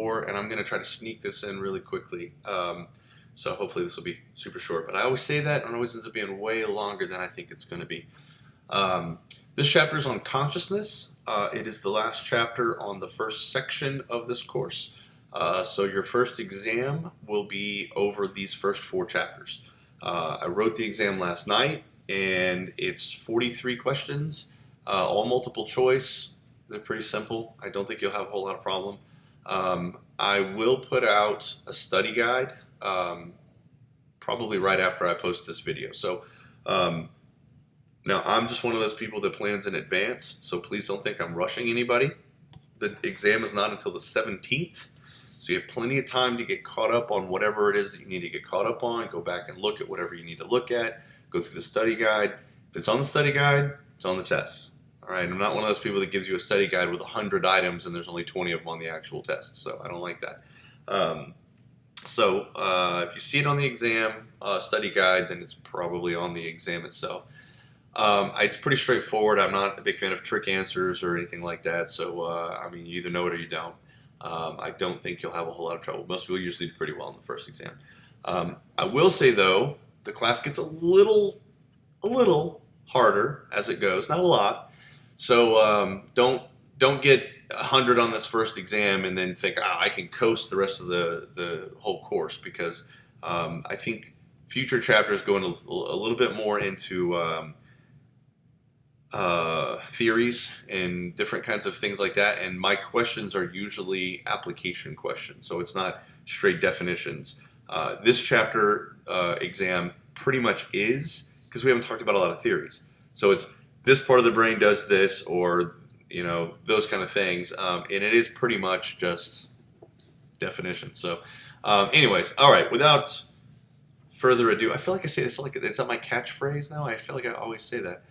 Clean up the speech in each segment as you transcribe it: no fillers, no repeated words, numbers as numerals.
And I'm going to try to sneak this in really quickly. So hopefully this will be super short. But I always say that, and it always ends up being way longer than I think it's going to be. This chapter is on consciousness. It is the last chapter on the first section of this course. So your first exam will be over these first 4 chapters. I wrote the exam last night, and it's 43 questions, all multiple choice. They're pretty simple. I don't think you'll have a whole lot of problem. I will put out a study guide probably right after I post this video. So now I'm just one of those people that plans in advance, so please don't think I'm rushing anybody. The exam is not until the 17th, so you have plenty of time to get caught up on whatever it is that you need to get caught up on. Go back and look at whatever you need to look at. Go through the study guide. If it's on the study guide, it's on the test. All right, I'm not one of those people that gives you a study guide with 100 items and there's only 20 of them on the actual test, so I don't like that. If you see it on the exam study guide, then it's probably on the exam itself. It's pretty straightforward. I'm not a big fan of trick answers or anything like that, so I mean, you either know it or you don't. I don't think you'll have a whole lot of trouble. Most people usually do pretty well in the first exam. I will say, though, the class gets a little harder as it goes, not a lot. So don't get 100 on this first exam and then think, I can coast the rest of the whole course, because I think future chapters go into a little bit more into theories and different kinds of things like that, and my questions are usually application questions, so it's not straight definitions. This chapter exam pretty much is, because we haven't talked about a lot of theories, so it's this part of the brain does this, or those kind of things, and it is pretty much just definitions. So anyways, all right, without further ado, I feel like I say this like, is that my catchphrase now? I feel like I always say that.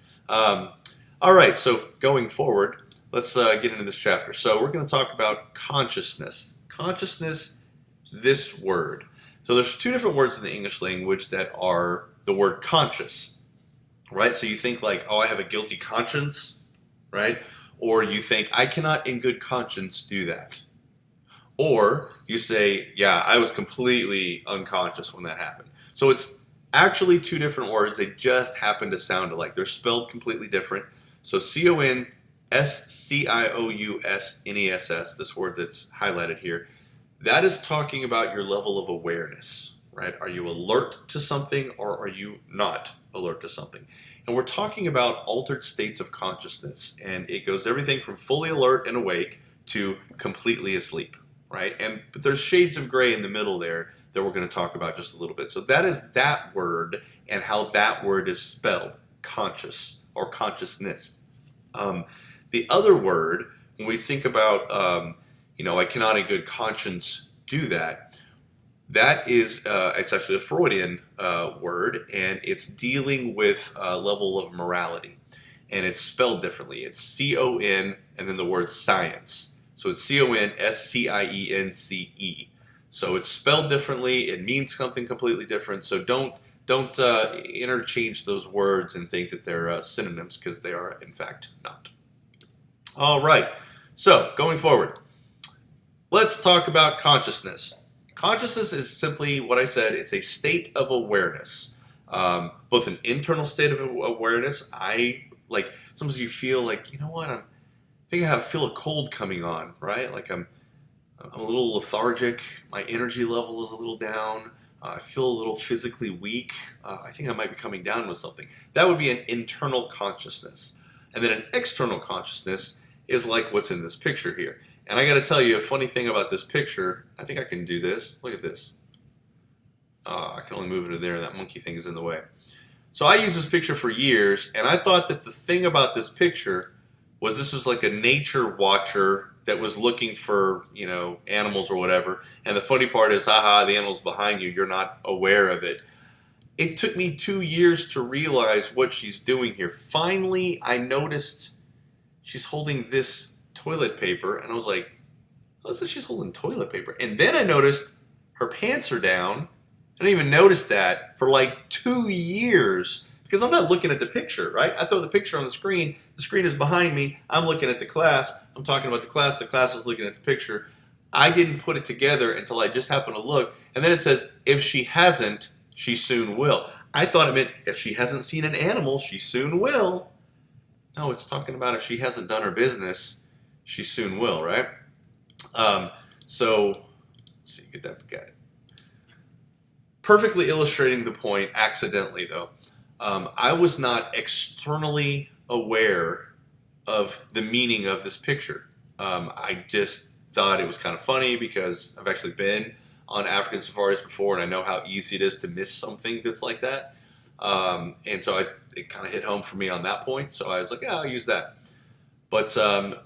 All right, so going forward, let's get into this chapter. So we're going to talk about consciousness. Consciousness, this word. So there's 2 different words in the English language that are the word conscious, right? So you think like, I have a guilty conscience, right? Or you think, I cannot in good conscience do that. Or you say, yeah, I was completely unconscious when that happened. So it's actually 2 different words. They just happen to sound alike. They're spelled completely different. So C-O-N-S-C-I-O-U-S-N-E-S-S, this word that's highlighted here, that is talking about your level of awareness, right? Are you alert to something, or are you not alert to something? And we're talking about altered states of consciousness, and it goes everything from fully alert and awake to completely asleep, right? But there's shades of gray in the middle there that we're going to talk about just a little bit. So that is that word, and how that word is spelled, conscious or consciousness. The other word, when we think about, I cannot in good conscience do that, that is, it's actually a Freudian word, and it's dealing with a level of morality. And it's spelled differently. It's C-O-N and then the word science. So it's C-O-N-S-C-I-E-N-C-E. So it's spelled differently. It means something completely different. So don't interchange those words and think that they're synonyms, because they are, in fact, not. All right. So going forward, let's talk about consciousness. Consciousness is simply what I said. It's a state of awareness, both an internal state of awareness. Sometimes you feel like, you know what, I feel a cold coming on, right? Like I'm a little lethargic. My energy level is a little down. I feel a little physically weak. I think I might be coming down with something. That would be an internal consciousness. And then an external consciousness is like what's in this picture here. And I got to tell you a funny thing about this picture. I think I can do this. Look at this. I can only move it to there. That monkey thing is in the way. So I used this picture for years, and I thought that the thing about this picture was this was like a nature watcher that was looking for, animals or whatever. And the funny part is, the animal's behind you. You're not aware of it. It took me 2 years to realize what she's doing here. Finally, I noticed she's holding this toilet paper, and I was like, looks like she's holding toilet paper. And then I noticed her pants are down. I didn't even notice that for like 2 years, because I'm not looking at the picture, right? I throw the picture on the screen is behind me, I'm looking at the class, I'm talking about the class is looking at the picture. I didn't put it together until I just happened to look. And then it says, if she hasn't, she soon will. I thought it meant if she hasn't seen an animal, she soon will. No, it's talking about if she hasn't done her business, she soon will, right? So, let's see, get that guy. Perfectly illustrating the point, accidentally though. I was not externally aware of the meaning of this picture. I just thought it was kind of funny because I've actually been on African safaris before, and I know how easy it is to miss something that's like that. And so it kind of hit home for me on that point. So I was like, yeah, I'll use that. But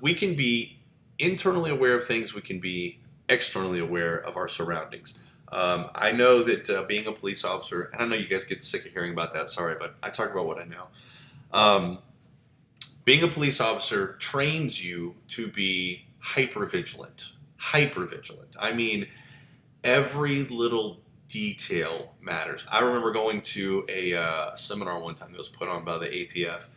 we can be internally aware of things. We can be externally aware of our surroundings. I know that being a police officer, and I know you guys get sick of hearing about that, sorry, but I talk about what I know. Being a police officer trains you to be hypervigilant. Hypervigilant. I mean, every little detail matters. I remember going to a seminar one time that was put on by the ATF,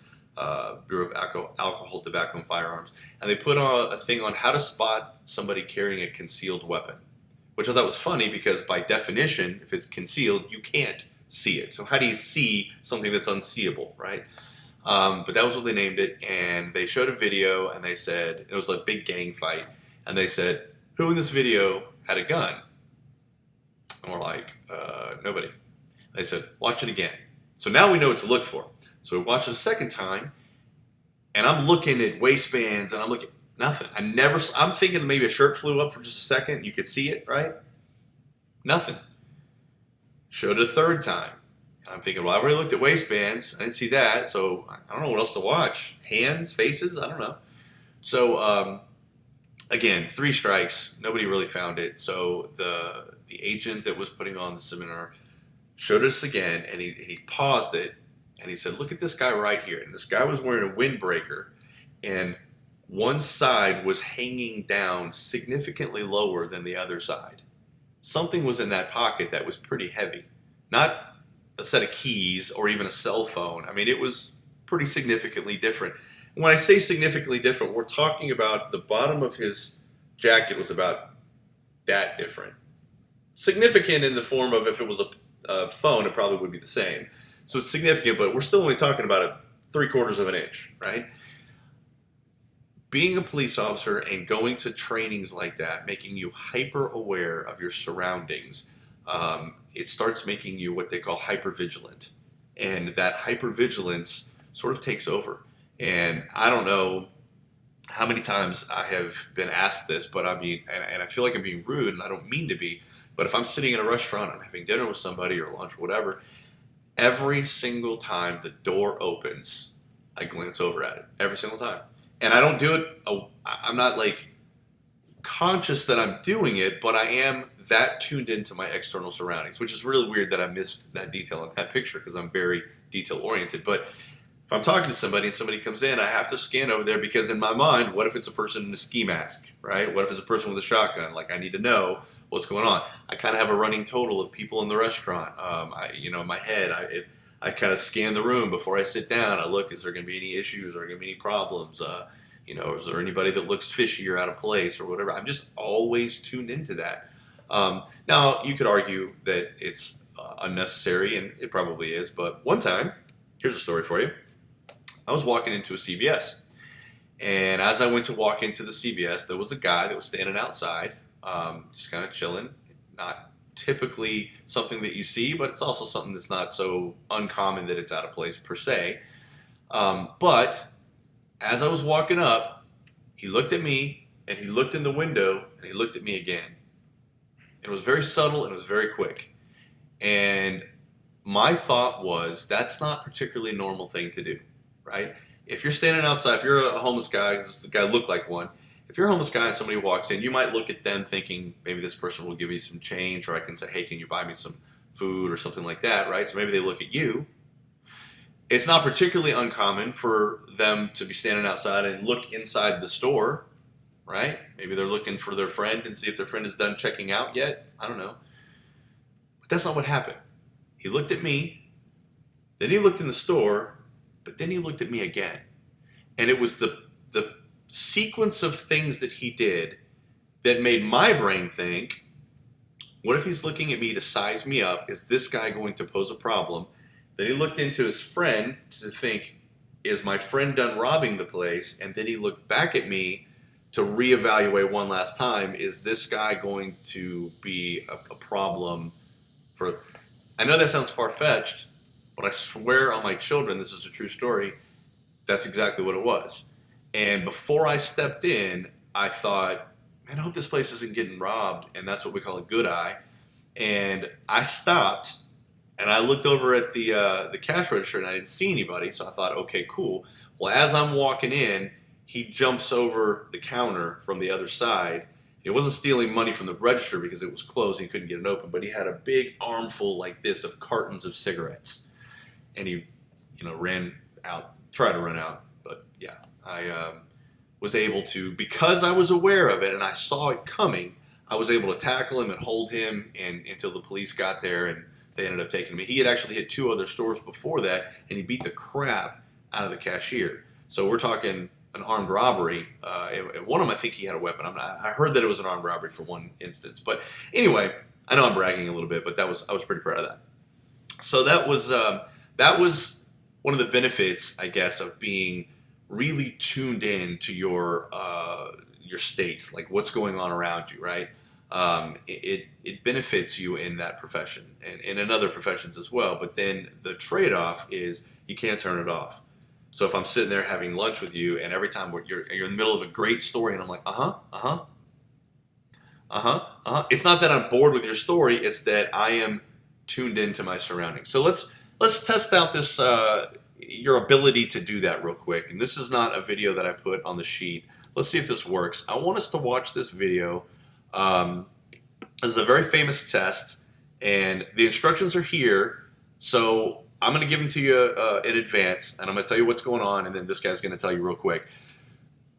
Bureau of Alcohol, Tobacco, and Firearms, and they put on a thing on how to spot somebody carrying a concealed weapon, which I thought was funny because by definition, if it's concealed, you can't see it. So how do you see something that's unseeable, right? But that was what they named it, and they showed a video, and they said, it was like a big gang fight, and they said, who in this video had a gun? And we're like, nobody. They said, watch it again. So now we know what to look for. So we watched it a second time, and I'm looking at waistbands, and I'm looking, nothing. I'm thinking maybe a shirt flew up for just a second. You could see it, right? Nothing. Showed it a third time. And I'm thinking, well, I already looked at waistbands. I didn't see that, so I don't know what else to watch. Hands, faces, I don't know. So, again, 3 strikes. Nobody really found it. So the agent that was putting on the seminar showed us again, and he paused it, and he said, look at this guy right here. And this guy was wearing a windbreaker, and one side was hanging down significantly lower than the other side. Something was in that pocket that was pretty heavy. Not a set of keys or even a cell phone. I mean, it was pretty significantly different. And when I say significantly different, we're talking about the bottom of his jacket was about that different. Significant in the form of if it was a phone, it probably would be the same. So it's significant, but we're still only talking about a 3/4 of an inch, right? Being a police officer and going to trainings like that, making you hyper aware of your surroundings, it starts making you what they call hypervigilant. And that hypervigilance sort of takes over. And I don't know how many times I have been asked this, but I mean, and I feel like I'm being rude, and I don't mean to be, but if I'm sitting in a restaurant, I'm having dinner with somebody or lunch or whatever, every single time the door opens, I glance over at it. Every single time. And I don't do it, I'm not like conscious that I'm doing it, but I am that tuned into my external surroundings, which is really weird that I missed that detail in that picture because I'm very detail oriented. But if I'm talking to somebody and somebody comes in, I have to scan over there because in my mind, what if it's a person in a ski mask, right? What if it's a person with a shotgun? Like I need to know what's going on. I kind of have a running total of people in the restaurant. In my head, I kind of scan the room before I sit down. I look, is there going to be any issues? Are there going to be any problems? Is there anybody that looks fishy or out of place or whatever? I'm just always tuned into that. Now, you could argue that it's unnecessary, and it probably is, but one time, here's a story for you. I was walking into a CVS, and as I went to walk into the CVS, there was a guy that was standing outside, just kind of chilling, not typically something that you see, but it's also something that's not so uncommon that it's out of place per se. But as I was walking up, he looked at me, and he looked in the window, and he looked at me again. It was very subtle, and it was very quick. And my thought was, that's not a particularly normal thing to do, right? If you're standing outside, if you're a homeless guy, this guy looked like one, if you're a homeless guy and somebody walks in, you might look at them thinking, maybe this person will give me some change, or I can say, hey, can you buy me some food or something like that, right? So maybe they look at you. It's not particularly uncommon for them to be standing outside and look inside the store, right? Maybe they're looking for their friend and see if their friend is done checking out yet. I don't know. But that's not what happened. He looked at me, then he looked in the store, but then he looked at me again. And it was the sequence of things that he did that made my brain think, what if he's looking at me to size me up? Is this guy going to pose a problem? Then he looked into his friend to think, is my friend done robbing the place? And then he looked back at me to reevaluate one last time. Is this guy going to be a problem for... I know that sounds far-fetched, but I swear on my children, this is a true story, that's exactly what it was. And before I stepped in, I thought, man, I hope this place isn't getting robbed, and that's what we call a good eye. And I stopped, and I looked over at the cash register, and I didn't see anybody, so I thought, okay, cool. Well, as I'm walking in, he jumps over the counter from the other side. He wasn't stealing money from the register because it was closed, he couldn't get it open, but he had a big armful like this of cartons of cigarettes. And he, ran out, tried to run out, but yeah, I was able to, because I was aware of it and I saw it coming, I was able to tackle him and hold him until the police got there, and they ended up taking him. He had actually hit 2 other stores before that, and he beat the crap out of the cashier. So we're talking an armed robbery. One of them, I think he had a weapon. I heard that it was an armed robbery for one instance. But anyway, I know I'm bragging a little bit, but I was pretty proud of that. So that was one of the benefits, I guess, of being really tuned in to your state, like what's going on around you, right? It benefits you in that profession and in other professions as well. But then the trade-off is you can't turn it off. So if I'm sitting there having lunch with you, and every time you're in the middle of a great story, and I'm like, it's not that I'm bored with your story; it's that I am tuned into my surroundings. So let's test out this your ability to do that real quick. And this is not a video that I put on the sheet. Let's see if this works. I want us to watch this video. This is a very famous test, and the instructions are here. So I'm going to give them to you in advance, and I'm going to tell you what's going on, and then this guy's going to tell you real quick.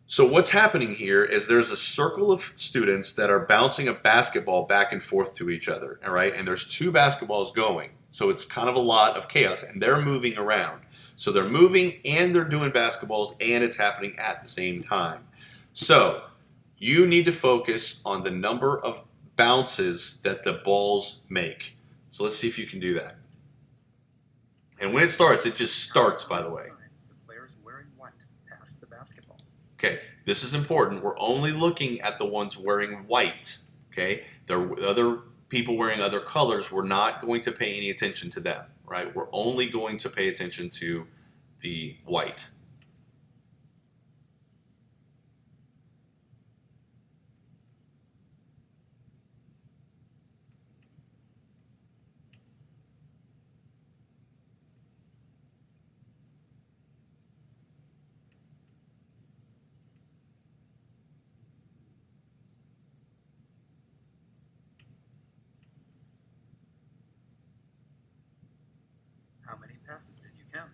So what's happening here is there's a circle of students that are bouncing a basketball back and forth to each other, all right? And there's 2 basketballs going, so it's kind of a lot of chaos, and they're moving around. So they're moving, and they're doing basketballs, and it's happening at the same time. So you need to focus on the number of bounces that the balls make. So let's see if you can do that. And when it starts, it just starts, by the way. The players wearing white pass the basketball. Okay, this is important. We're only looking at the ones wearing white. Okay, the other people wearing other colors, we're not going to pay any attention to them, right? We're only going to pay attention to the white. How many passes did you count?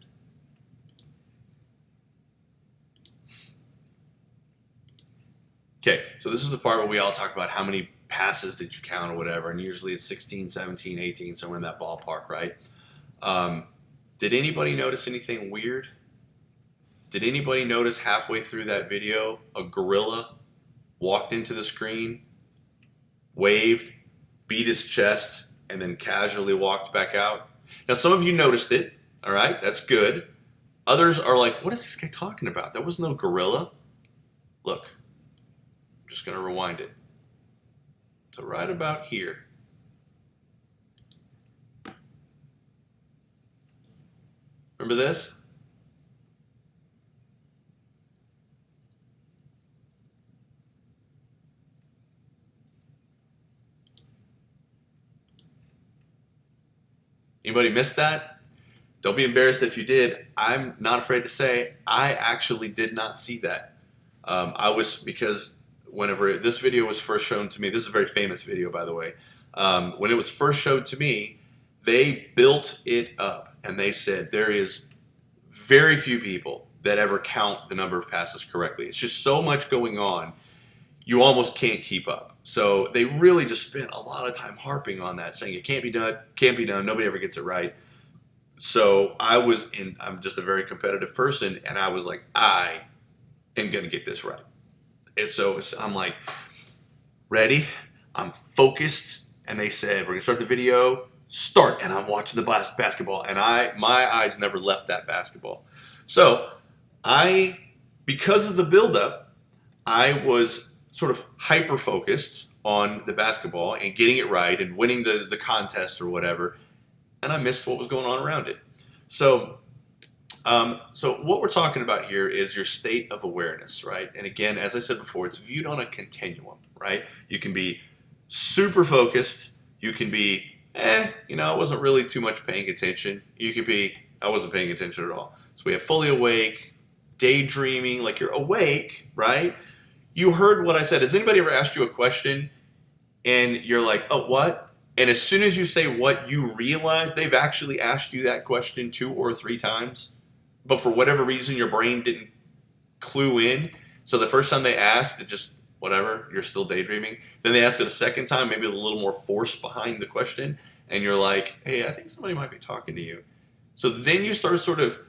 Okay, so this is the part where we all talk about how many passes did you count or whatever, and usually it's 16, 17, 18, somewhere in that ballpark, right? Did anybody notice anything weird? Did anybody notice halfway through that video a gorilla walked into the screen, waved, beat his chest, and then casually walked back out? Now, some of you noticed it, all right? That's good. Others are like, what is this guy talking about? That was no gorilla. Look, I'm just going to rewind it to right about here. Remember this? Anybody missed that? Don't be embarrassed if you did. I'm not afraid to say I actually did not see that. Because whenever this video was first shown to me, this is a very famous video, by the way. When it was first showed to me, they built it up and they said there is very few people that ever count the number of passes correctly. It's just so much going on, you almost can't keep up. So they really just spent a lot of time harping on that, saying it can't be done, nobody ever gets it right. So I'm just a very competitive person, and I was like, I am going to get this right. And so I'm like ready, I'm focused, and they said, we're gonna start the video, start, and I'm watching the basketball, and my eyes never left that basketball. So because of the buildup, I was sort of hyper focused on the basketball and getting it right and winning the contest or whatever, and I missed what was going on around it. So so what we're talking about here is your state of awareness, right? And again, as I said before, it's viewed on a continuum, right? You can be super focused. You can be, I wasn't really too much paying attention. You could be, I wasn't paying attention at all. So we have fully awake, daydreaming, like you're awake, right? You heard what I said. Has anybody ever asked you a question and you're like, oh, what? And as soon as you say what, you realize they've actually asked you that question 2 or 3 times? But for whatever reason, your brain didn't clue in. So the first time they asked, it just, whatever, you're still daydreaming. Then they asked it a second time, maybe with a little more force behind the question. And you're like, hey, I think somebody might be talking to you. So then you start sort of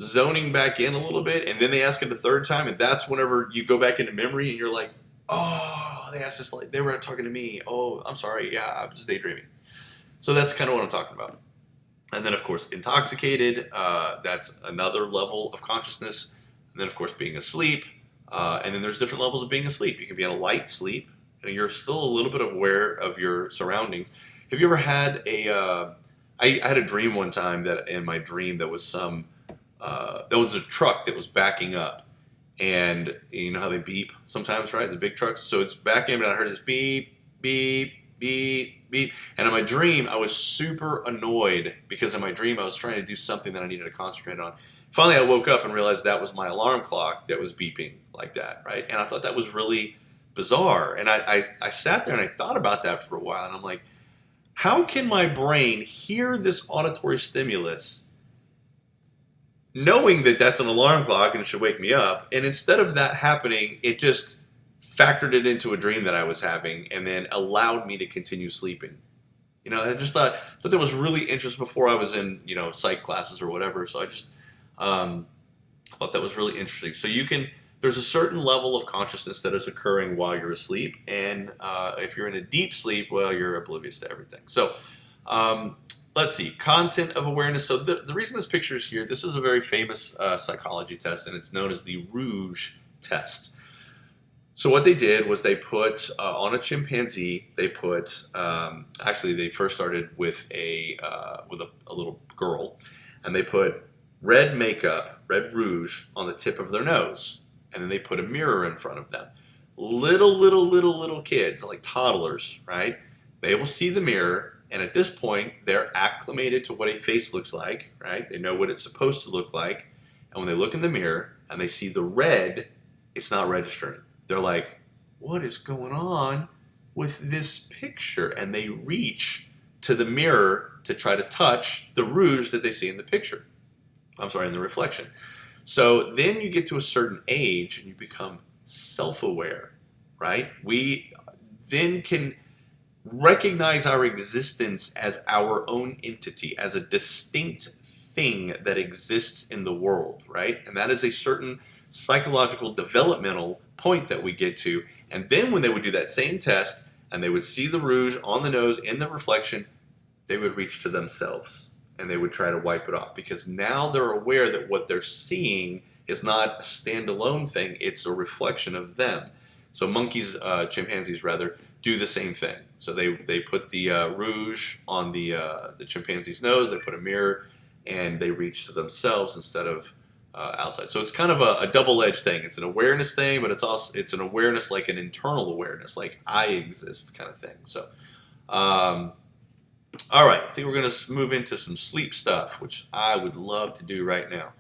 zoning back in a little bit. And then they ask it a third time. And that's whenever you go back into memory and you're like, oh, they asked this, like, they were talking to me. Oh, I'm sorry. Yeah, I was daydreaming. So that's kind of what I'm talking about. And then, of course, intoxicated, that's another level of consciousness. And then, of course, being asleep. And then there's different levels of being asleep. You can be in a light sleep, and you're still a little bit aware of your surroundings. Have you ever had I had a dream one time that in my dream there was there was a truck that was backing up. And you know how they beep sometimes, right? The big trucks. So it's backing up, and I heard this beep, beep, beep, beep. And in my dream, I was super annoyed because in my dream, I was trying to do something that I needed to concentrate on. Finally, I woke up and realized that was my alarm clock that was beeping like that, right? And I thought that was really bizarre. And I sat there and I thought about that for a while. And I'm like, how can my brain hear this auditory stimulus knowing that that's an alarm clock and it should wake me up? And instead of that happening, it just factored it into a dream that I was having and then allowed me to continue sleeping. I just thought that was really interesting before I was in, psych classes or whatever. So I just thought that was really interesting. So there's a certain level of consciousness that is occurring while you're asleep. And if you're in a deep sleep, well, you're oblivious to everything. So let's see, content of awareness. So the reason this picture is here, this is a very famous psychology test, and it's known as the Rouge test. So what they did was they put on a chimpanzee. They put actually they first started with a little girl, and they put red makeup, red rouge, on the tip of their nose, and then they put a mirror in front of them. Little kids, like toddlers, right? They will see the mirror, and at this point, they're acclimated to what a face looks like, right? They know what it's supposed to look like, and when they look in the mirror and they see the red, it's not registering. They're like, what is going on with this picture? And they reach to the mirror to try to touch the rouge that they see in the picture. In the reflection. So then you get to a certain age and you become self-aware, right? We then can recognize our existence as our own entity, as a distinct thing that exists in the world, right? And that is a certain psychological developmental point that we get to. And then when they would do that same test and they would see the rouge on the nose in the reflection, they would reach to themselves and they would try to wipe it off, because now they're aware that what they're seeing is not a standalone thing, it's a reflection of them. So chimpanzees rather, do the same thing. So they put the rouge on the chimpanzee's nose, they put a mirror, and they reach to themselves instead of outside. So it's kind of a double-edged thing. It's an awareness thing, but it's an awareness like an internal awareness, like I exist kind of thing. So, all right, I think we're going to move into some sleep stuff, which I would love to do right now.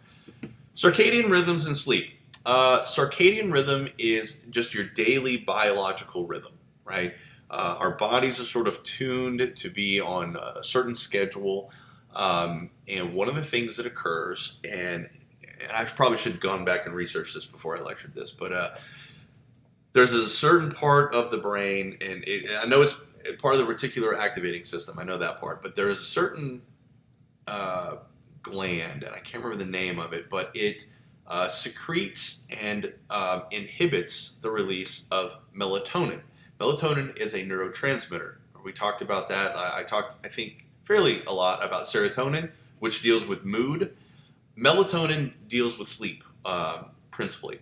Circadian rhythms and sleep. Circadian rhythm is just your daily biological rhythm, right? Our bodies are sort of tuned to be on a certain schedule. And one of the things that occurs, and I probably should have gone back and researched this before I lectured this, but there's a certain part of the brain, and I know it's part of the reticular activating system. I know that part, but there is a certain gland, and I can't remember the name of it, but it secretes and inhibits the release of melatonin. Melatonin is a neurotransmitter. We talked about that. I talked, I think, fairly a lot about serotonin, which deals with mood. Melatonin deals with sleep, principally.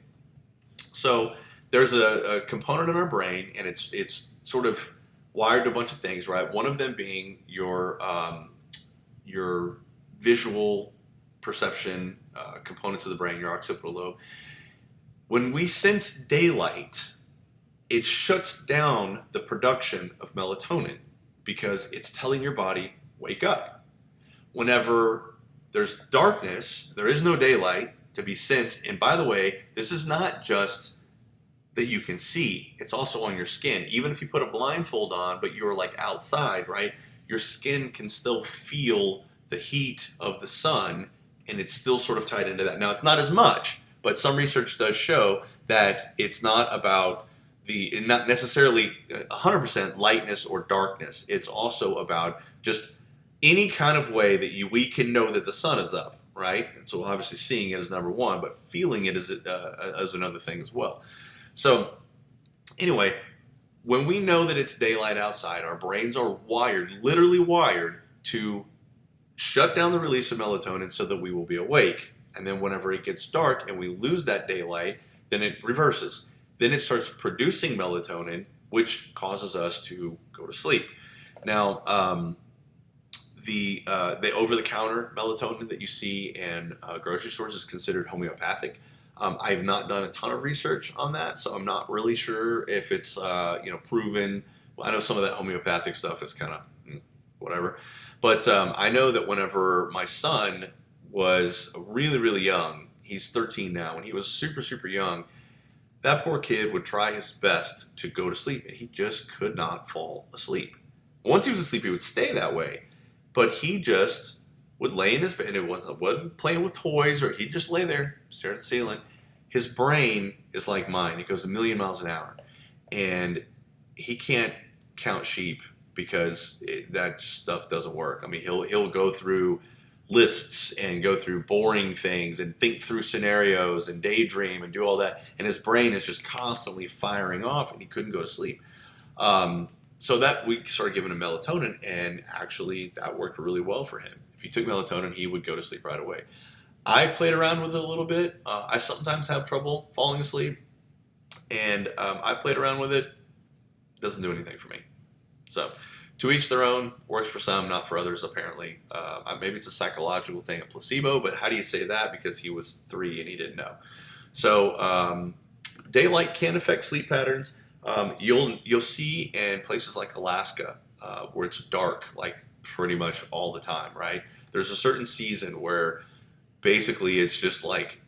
So there's a component in our brain, and it's sort of wired to a bunch of things, right? One of them being your visual perception components of the brain, your occipital lobe. When we sense daylight, it shuts down the production of melatonin because it's telling your body, wake up. Whenever there's darkness, there is no daylight to be sensed. And by the way, this is not just that you can see, it's also on your skin. Even if you put a blindfold on, but you're like outside, right? Your skin can still feel the heat of the sun, and it's still sort of tied into that. Now, it's not as much, but some research does show that it's not about not necessarily 100% lightness or darkness. It's also about just any kind of way that we can know that the sun is up, right? And so obviously seeing it is number one, but feeling it is another thing as well. So anyway, when we know that it's daylight outside, our brains are wired, literally wired, to shut down the release of melatonin so that we will be awake. And then whenever it gets dark and we lose that daylight, then it reverses. Then it starts producing melatonin, which causes us to go to sleep. Now, the over-the-counter melatonin that you see in grocery stores is considered homeopathic. I have not done a ton of research on that, so I'm not really sure if it's proven. Well, I know some of that homeopathic stuff is kind of whatever, but I know that whenever my son was really, really young, he's 13 now, when he was super, super young, that poor kid would try his best to go to sleep, and he just could not fall asleep. Once he was asleep, he would stay that way, but he just would lay in his bed, and it wasn't playing with toys, or he'd just lay there, stare at the ceiling. His brain is like mine. It goes a million miles an hour, and he can't count sheep because that stuff doesn't work. I mean, he'll go through lists and go through boring things and think through scenarios and daydream and do all that, and his brain is just constantly firing off, and he couldn't go to sleep. So that we started giving him melatonin, and actually that worked really well for him. If he took melatonin, he would go to sleep right away. I've played around with it a little bit. I sometimes have trouble falling asleep, and I've played around with it. Doesn't do anything for me. So to each their own. Works for some, not for others, apparently. Maybe it's a psychological thing, a placebo, but how do you say that? Because he was 3 and he didn't know. So daylight can affect sleep patterns. You'll see in places like Alaska where it's dark like pretty much all the time, right? There's a certain season where basically it's just like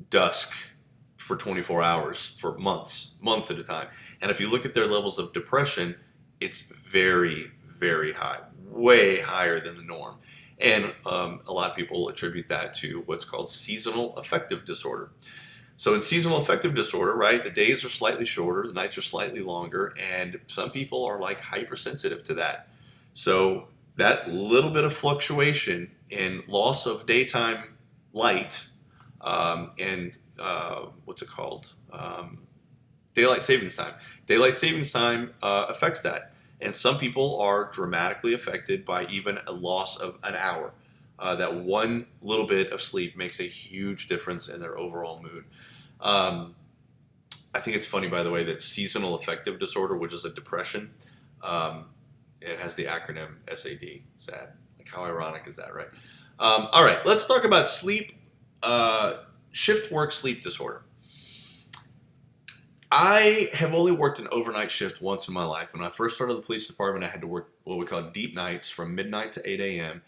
dusk for 24 hours for months at a time. And if you look at their levels of depression, it's very, very high, way higher than the norm. And a lot of people attribute that to what's called seasonal affective disorder. So in seasonal affective disorder, right, the days are slightly shorter, the nights are slightly longer, and some people are like hypersensitive to that. So that little bit of fluctuation in loss of daytime light and what's it called? Daylight savings time. Daylight savings time affects that. And some people are dramatically affected by even a loss of an hour. That one little bit of sleep makes a huge difference in their overall mood. I think it's funny, by the way, that seasonal affective disorder, which is a depression, it has the acronym SAD. Sad. Like, how ironic is that, right? All right, let's talk about sleep, shift work sleep disorder. I have only worked an overnight shift once in my life. When I first started the police department, I had to work what we call deep nights from midnight to 8 a.m.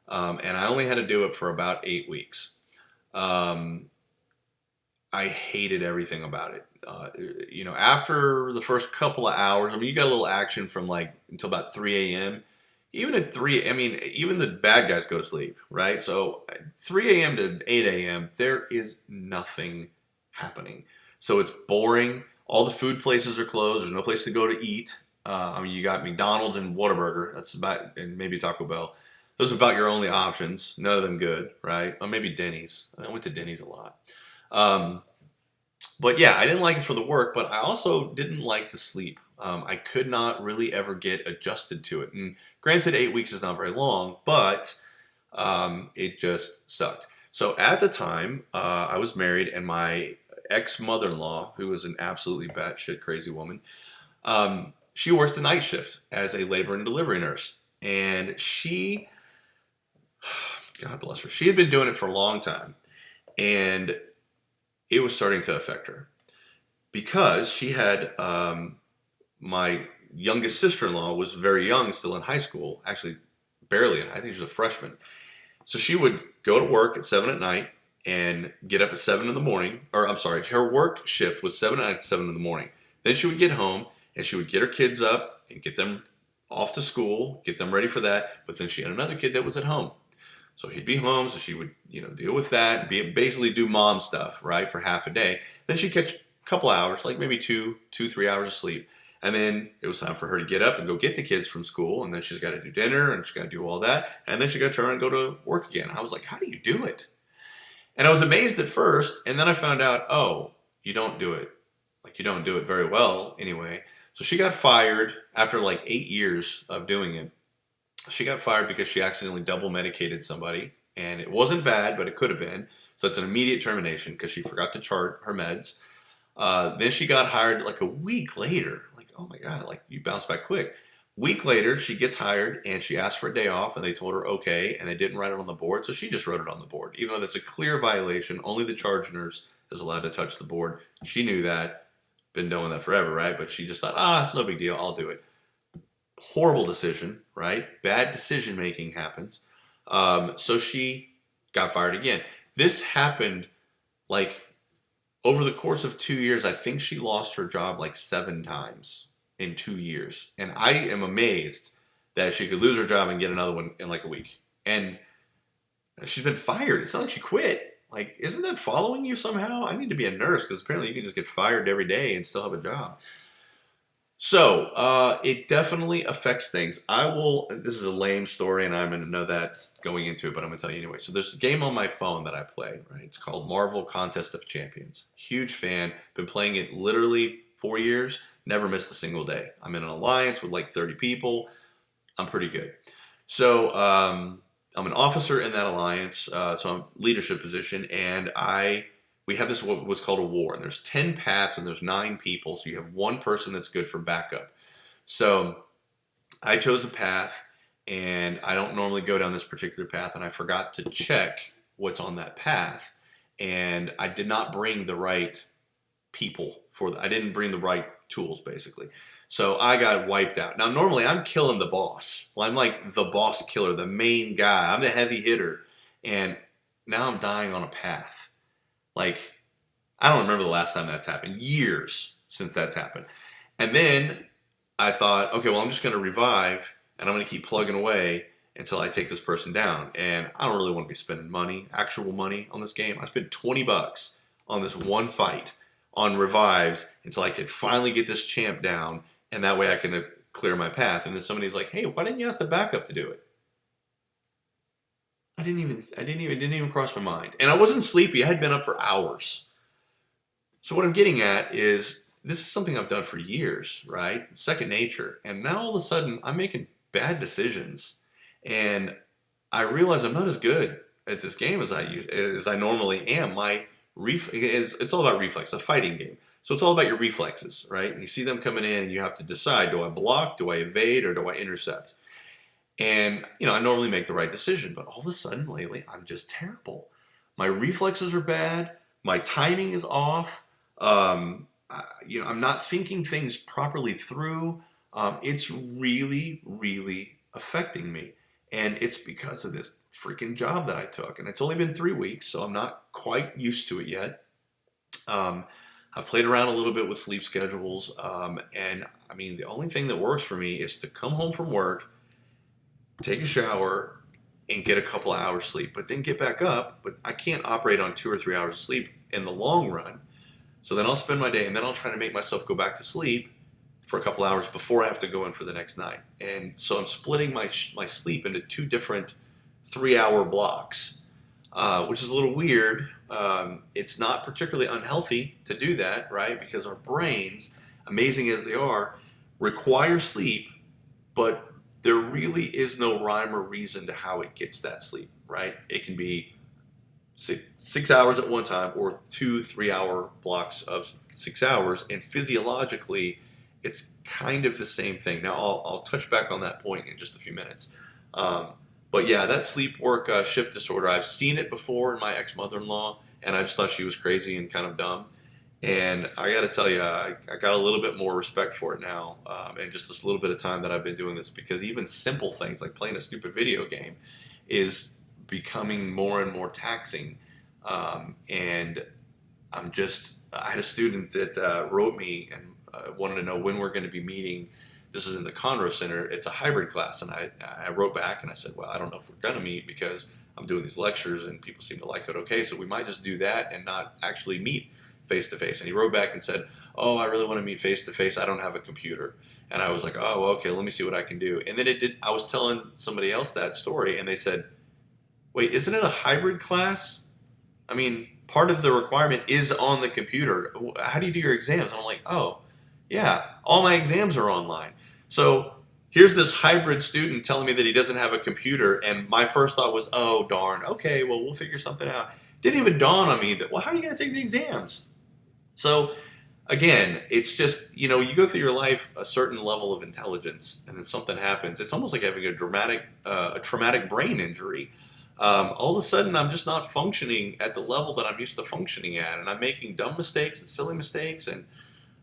And I only had to do it for about 8 weeks. I hated everything about it. After the first couple of hours, I mean, you got a little action from like until about 3 a.m. Even at 3, I mean, even the bad guys go to sleep, right? So 3 a.m. to 8 a.m., there is nothing happening. So it's boring. All the food places are closed. There's no place to go to eat. I mean, you got McDonald's and Whataburger. That's about, and maybe Taco Bell. Those are about your only options. None of them good, right? Or maybe Denny's. I went to Denny's a lot. But yeah, I didn't like it for the work, but I also didn't like the sleep I could not really ever get adjusted to it. And granted, 8 weeks is not very long, but it just sucked. So at the time, I was married, and my ex mother in law, who was an absolutely batshit crazy woman, she works the night shift as a labor and delivery nurse. And she, God bless her, she had been doing it for a long time. And it was starting to affect her because she had my youngest sister-in-law was very young, still in high school, actually barely in. I think she was a freshman. So she would go to work at 7 at night and get up at 7 in the morning. Or I'm sorry, her work shift was 7 at night to 7 in the morning. Then she would get home and she would get her kids up and get them off to school, get them ready for that. But then she had another kid that was at home. So he'd be home, so she would, deal with that, basically do mom stuff, right, for half a day. Then she'd catch a couple hours, like maybe 3 hours of sleep. And then it was time for her to get up and go get the kids from school. And then she's got to do dinner and she's got to do all that. And then she got to turn and go to work again. I was like, how do you do it? And I was amazed at first. And then I found out, oh, you don't do it. Like, you don't do it very well anyway. So she got fired after like 8 years of doing it. She got fired because she accidentally double medicated somebody. And it wasn't bad, but it could have been. So it's an immediate termination because she forgot to chart her meds. Then she got hired like a week later. Like, oh my God, like you bounce back quick. Week later, she gets hired and she asked for a day off and they told her okay, and they didn't write it on the board. So she just wrote it on the board. Even though that's a clear violation, only the charge nurse is allowed to touch the board. She knew that, been doing that forever, right? But she just thought, it's no big deal, I'll do it. Horrible decision, right? Bad decision making happens. So she got fired again. This happened like over the course of 2 years. I think she lost her job like 7 times in 2 years. And I am amazed that she could lose her job and get another one in like a week. And she's been fired. It's not like she quit. Like, isn't that following you somehow? I need to be a nurse because apparently you can just get fired every day and still have a job. So it definitely affects things. This is a lame story and I'm going to know that going into it, but I'm going to tell you anyway. So there's a game on my phone that I play, right? It's called Marvel Contest of Champions. Huge fan. Been playing it literally 4 years. Never missed a single day. I'm in an alliance with like 30 people. I'm pretty good. So I'm an officer in that alliance. So I'm leadership position, and we have this what's called a war, and there's 10 paths and there's 9 people, so you have one person that's good for backup. So I chose a path, and I don't normally go down this particular path, and I forgot to check what's on that path, and I did not bring the right people I didn't bring the right tools, basically. So I got wiped out. Now, normally I'm killing the boss. Well, I'm like the boss killer, the main guy. I'm the heavy hitter, and now I'm dying on a path. Like, I don't remember the last time that's happened. Years since that's happened. And then I thought, okay, well, I'm just going to revive and I'm going to keep plugging away until I take this person down. And I don't really want to be spending actual money on this game. I spent $20 on this one fight on revives until I could finally get this champ down. And that way I can clear my path. And then somebody's like, hey, why didn't you ask the backup to do it? It didn't even cross my mind. And I wasn't sleepy. I had been up for hours. So what I'm getting at is this is something I've done for years, right? Second nature. And now all of a sudden I'm making bad decisions. And I realize I'm not as good at this game as I normally am. It's all about reflex, a fighting game. So it's all about your reflexes, right? You see them coming in and you have to decide, do I block, do I evade, or do I intercept? And, I normally make the right decision, but all of a sudden lately, I'm just terrible. My reflexes are bad. My timing is off. I'm not thinking things properly through. It's really, really affecting me. And it's because of this freaking job that I took. And it's only been 3 weeks, so I'm not quite used to it yet. I've played around a little bit with sleep schedules. And I mean, the only thing that works for me is to come home from work, take a shower, and get a couple of hours sleep, but then get back up. But I can't operate on 2 or 3 hours of sleep in the long run. So then I'll spend my day, and then I'll try to make myself go back to sleep for a couple hours before I have to go in for the next night. And so I'm splitting my sleep into 2 different 3-hour blocks, which is a little weird. It's not particularly unhealthy to do that, right? Because our brains, amazing as they are, require sleep, but there really is no rhyme or reason to how it gets that sleep, right? It can be 6 hours at one time or 2 3 hour blocks of 6 hours, and physiologically it's kind of the same thing. Now I'll touch back on that point in just a few minutes. um, but yeah, that sleep work shift disorder, I've seen it before in my ex-mother-in-law, and I just thought she was crazy and kind of dumb. And I got to tell you, I got a little bit more respect for it now, and just this little bit of time that I've been doing this, because even simple things like playing a stupid video game is becoming more and more taxing. And I had a student that wrote me and wanted to know when we're going to be meeting. This is in the Conroe Center. It's a hybrid class. And I wrote back and I said, well, I don't know if we're going to meet because I'm doing these lectures and people seem to like it okay. So we might just do that and not actually meet face to face. And he wrote back and said, oh, I really want to meet face to face. I don't have a computer. And I was like, oh, well, okay, let me see what I can do. And then I was telling somebody else that story and they said, wait, isn't it a hybrid class? I mean, part of the requirement is on the computer. How do you do your exams? And I'm like, oh, yeah, all my exams are online. So here's this hybrid student telling me that he doesn't have a computer. And my first thought was, oh, darn, okay, well, we'll figure something out. Didn't even dawn on me that, well, how are you going to take the exams? So again, it's just, you go through your life a certain level of intelligence and then something happens. It's almost like having a traumatic brain injury. All of a sudden, I'm just not functioning at the level that I'm used to functioning at, and I'm making dumb mistakes and silly mistakes, and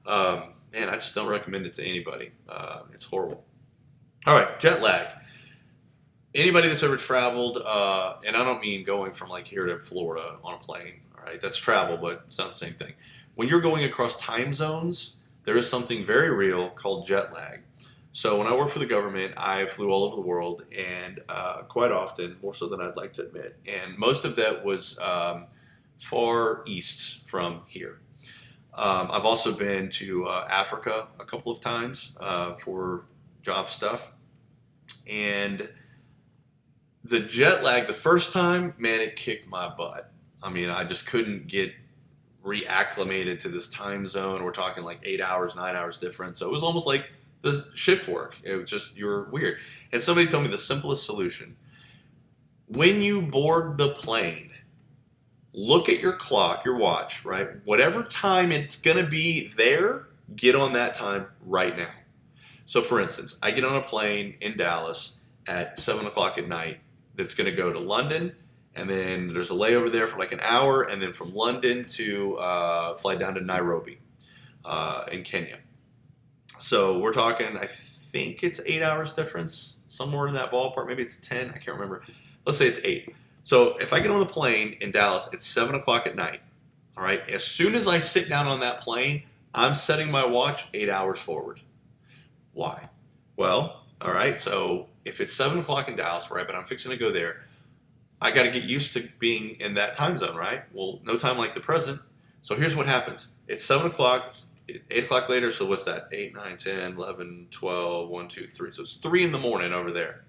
man, I just don't recommend it to anybody. It's horrible. All right, jet lag. Anybody that's ever traveled, and I don't mean going from like here to Florida on a plane, all right, that's travel, but it's not the same thing. When you're going across time zones, there is something very real called jet lag. So when I worked for the government, I flew all over the world, and quite often, more so than I'd like to admit. And most of that was far east from here. I've also been to Africa a couple of times for job stuff. And the jet lag, the first time, man, it kicked my butt. I mean, I just couldn't get reacclimated to this time zone. We're talking like 8 hours, 9 hours difference. So it was almost like the shift work. It was just, you were weird. And somebody told me the simplest solution. When you board the plane, look at your clock, your watch, right? Whatever time it's going to be there, get on that time right now. So for instance, I get on a plane in Dallas at 7 o'clock at night that's going to go to London, and then there's a layover there for like an hour, and then from London to fly down to Nairobi in Kenya. So we're talking, I think it's 8 hours difference, somewhere in that ballpark. Maybe it's 10, I can't remember. Let's say it's 8. So if I get on the plane in Dallas, it's 7 o'clock at night. All right, as soon as I sit down on that plane, I'm setting my watch 8 hours forward. Why? Well, all right, so if it's 7 o'clock in Dallas, right, but I'm fixing to go there, I got to get used to being in that time zone, right? Well, no time like the present. So here's what happens. It's 7 o'clock, it's 8 o'clock later, so what's that? 8, 9, 10, 11, 12, 1, 2, 3. So it's 3 in the morning over there.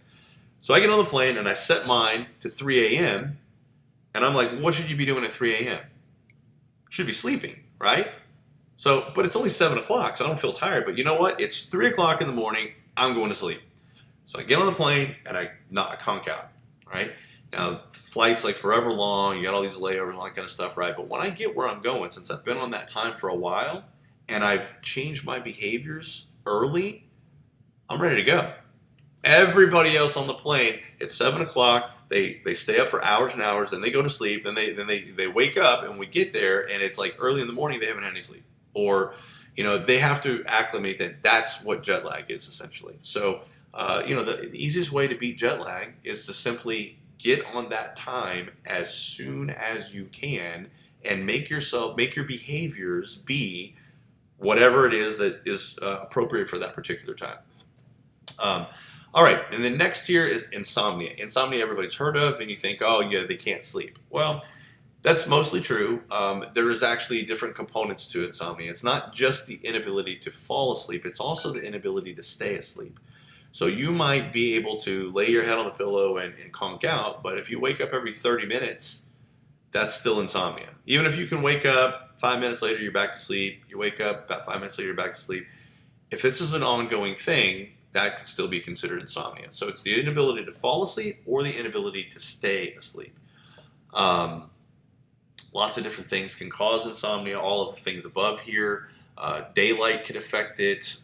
So I get on the plane and I set mine to 3 a.m. And I'm like, what should you be doing at 3 a.m.? Should be sleeping, right? So, but it's only 7 o'clock, so I don't feel tired. But you know what? It's 3 o'clock in the morning. I'm going to sleep. So I get on the plane and I conk out, right? Now, flight's like forever long. You got all these layovers and all that kind of stuff, right? But when I get where I'm going, since I've been on that time for a while and I've changed my behaviors early, I'm ready to go. Everybody else on the plane, it's 7 o'clock. They stay up for hours and hours, then they go to sleep, then they wake up, and we get there, and it's like early in the morning, they haven't had any sleep. Or, they have to acclimate that. That's what jet lag is, essentially. So, the easiest way to beat jet lag is to simply get on that time as soon as you can and make your behaviors be whatever it is that is appropriate for that particular time. All right, and the next tier is insomnia. Insomnia everybody's heard of, and you think, oh, yeah, they can't sleep. Well, that's mostly true. There is actually different components to insomnia. It's not just the inability to fall asleep, it's also the inability to stay asleep. So you might be able to lay your head on the pillow and conk out, but if you wake up every 30 minutes, that's still insomnia. Even if you can wake up 5 minutes later, you're back to sleep. You wake up about 5 minutes later, you're back to sleep. If this is an ongoing thing, that could still be considered insomnia. So it's the inability to fall asleep or the inability to stay asleep. Um, Lots of different things can cause insomnia. All of the things above here. Daylight can affect it.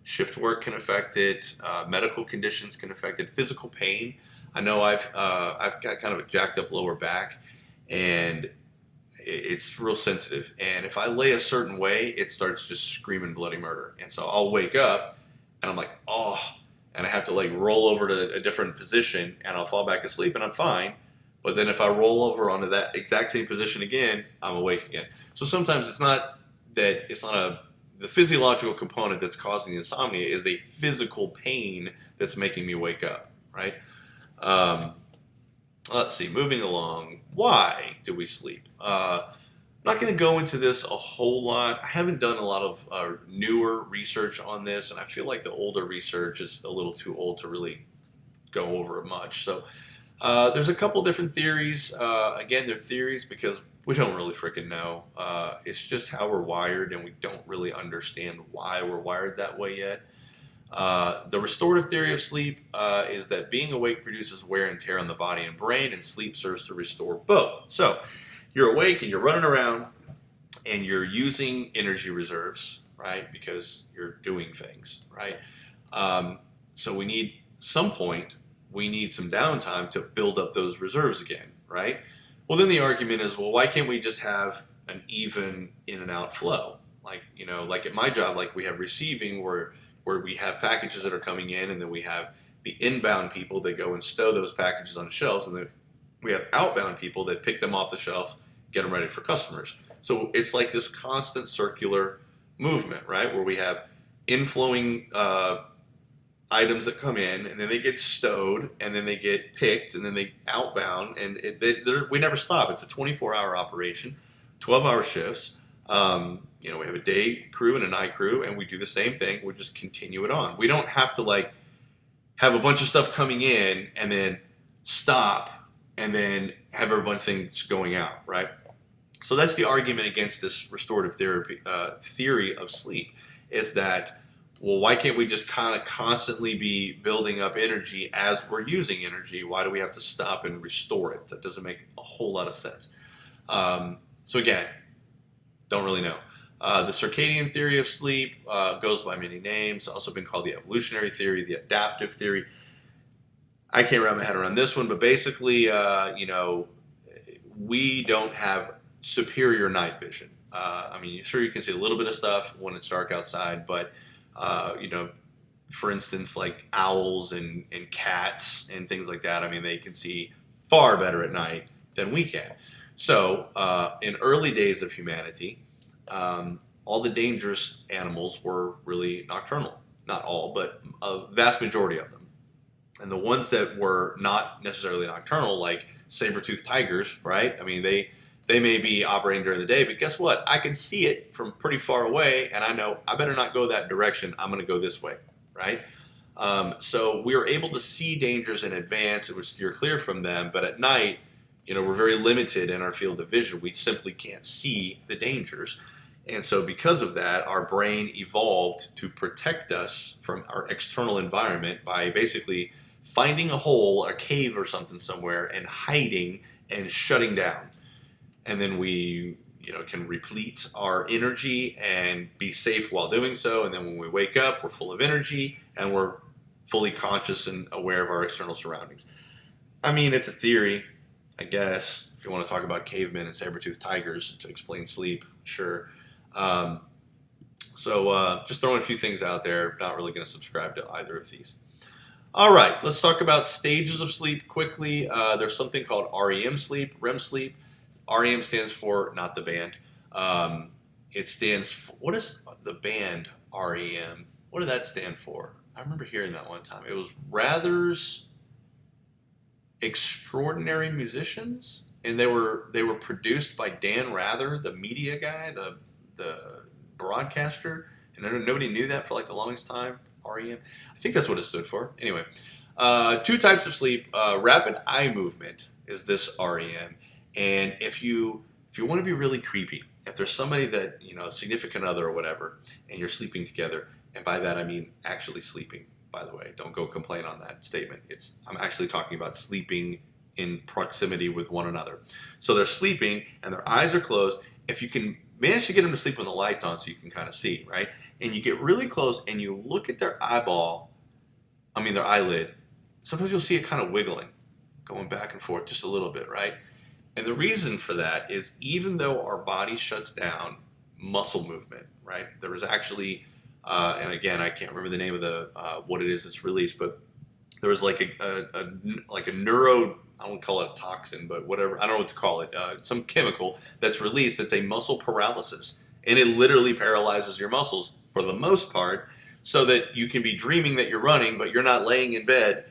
Shift work can affect it. Medical conditions can affect it. Physical pain. I know I've got kind of a jacked up lower back, and it's real sensitive. And if I lay a certain way, it starts just screaming bloody murder. And so I'll wake up, and I'm like, oh, and I have to like roll over to a different position, and I'll fall back asleep, and I'm fine. But then if I roll over onto that exact same position again, I'm awake again. So sometimes it's not the physiological component that's causing the insomnia is a physical pain that's making me wake up, right? Um, let's see, moving along. Why do we sleep? I'm not going to go into this a whole lot. I haven't done a lot of newer research on this, and I feel like the older research is a little too old to really go over it much. So there's a couple different theories. Again, they're theories because we don't really freaking know. It's just how we're wired, and we don't really understand why we're wired that way yet. The restorative theory of sleep is that being awake produces wear and tear on the body and brain, and sleep serves to restore both. So you're awake and you're running around and you're using energy reserves, right? Because you're doing things, right? So we need some downtime to build up those reserves again, right? Well, then the argument is, well, why can't we just have an even in and out flow? Like, like at my job, like we have receiving where we have packages that are coming in, and then we have the inbound people that go and stow those packages on the shelves, and then we have outbound people that pick them off the shelf, get them ready for customers. So it's like this constant circular movement, right? Where we have inflowing items that come in, and then they get stowed, and then they get picked, and then they outbound, and we never stop. It's a 24-hour operation, 12-hour shifts. We have a day crew and a night crew, and we do the same thing. We just continue it on. We don't have to like have a bunch of stuff coming in and then stop and then have a bunch of things going out, right? So that's the argument against this restorative theory of sleep, is that, well, why can't we just kind of constantly be building up energy as we're using energy? Why do we have to stop and restore it? That doesn't make a whole lot of sense. So again, don't really know. The circadian theory of sleep goes by many names. It's also been called the evolutionary theory, the adaptive theory. I can't wrap my head around this one, but basically, we don't have superior night vision. Sure, you can see a little bit of stuff when it's dark outside, but for instance, like owls and cats and things like that, they can see far better at night than we can. So in early days of humanity, all the dangerous animals were really nocturnal. Not all, but a vast majority of them. And the ones that were not necessarily nocturnal, like saber-toothed tigers, right? They may be operating during the day, but guess what? I can see it from pretty far away, and I know I better not go that direction. I'm going to go this way, right? So we are able to see dangers in advance and would steer clear from them, but at night, we're very limited in our field of vision. We simply can't see the dangers. And so because of that, our brain evolved to protect us from our external environment by basically finding a hole, a cave or something somewhere, and hiding and shutting down. And then we, can replete our energy and be safe while doing so. And then when we wake up, we're full of energy and we're fully conscious and aware of our external surroundings. It's a theory, I guess. If you want to talk about cavemen and saber-toothed tigers to explain sleep, sure. Just throwing a few things out there. Not really going to subscribe to either of these. All right, let's talk about stages of sleep quickly. There's something called REM sleep, REM sleep. REM stands for, not the band. It stands for, what is the band REM? What did that stand for? I remember hearing that one time. It was Rather's Extraordinary Musicians, and they were produced by Dan Rather, the media guy, the broadcaster, and nobody knew that for like the longest time. REM, I think that's what it stood for. Anyway, two types of sleep. Rapid eye movement is this REM, and if you want to be really creepy, if there's somebody that, a significant other or whatever, and you're sleeping together, and by that I mean actually sleeping, by the way, don't go complain on that statement. I'm actually talking about sleeping in proximity with one another. So they're sleeping and their eyes are closed. If you can manage to get them to sleep with the lights on so you can kind of see, right? And you get really close and you look at their their eyelid, sometimes you'll see it kind of wiggling, going back and forth just a little bit, right? And the reason for that is even though our body shuts down muscle movement, right? There was actually, and again, I can't remember the name of the what it is that's released, but there was like a neuro, I don't call it a toxin, but whatever, I don't know what to call it, some chemical that's released that's a muscle paralysis. And it literally paralyzes your muscles for the most part so that you can be dreaming that you're running, but you're not laying in bed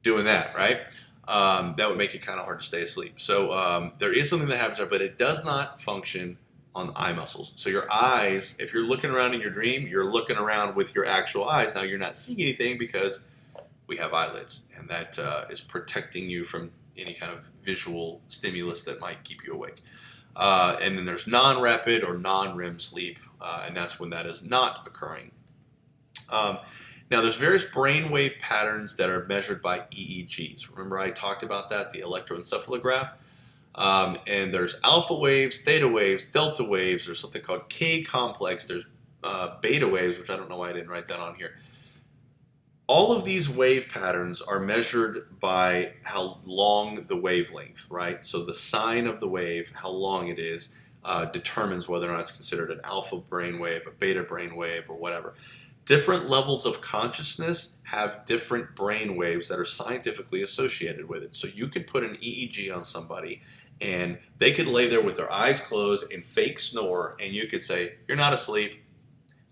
doing that, right? That would make it kind of hard to stay asleep. So there is something that happens there, but it does not function on the eye muscles. So your eyes, if you're looking around in your dream, you're looking around with your actual eyes. Now you're not seeing anything because we have eyelids, and that is protecting you from any kind of visual stimulus that might keep you awake. And then there's non-rapid or non-REM sleep, and that's when that is not occurring. Now, there's various brainwave patterns that are measured by EEGs. Remember I talked about that, the electroencephalograph? And there's alpha waves, theta waves, delta waves. There's something called K-complex. There's beta waves, which I don't know why I didn't write that on here. All of these wave patterns are measured by how long the wavelength, right? So the sine of the wave, how long it is, determines whether or not it's considered an alpha brainwave, a beta brainwave, or whatever. Different levels of consciousness have different brain waves that are scientifically associated with it. So you could put an EEG on somebody and they could lay there with their eyes closed and fake snore, and you could say, "You're not asleep.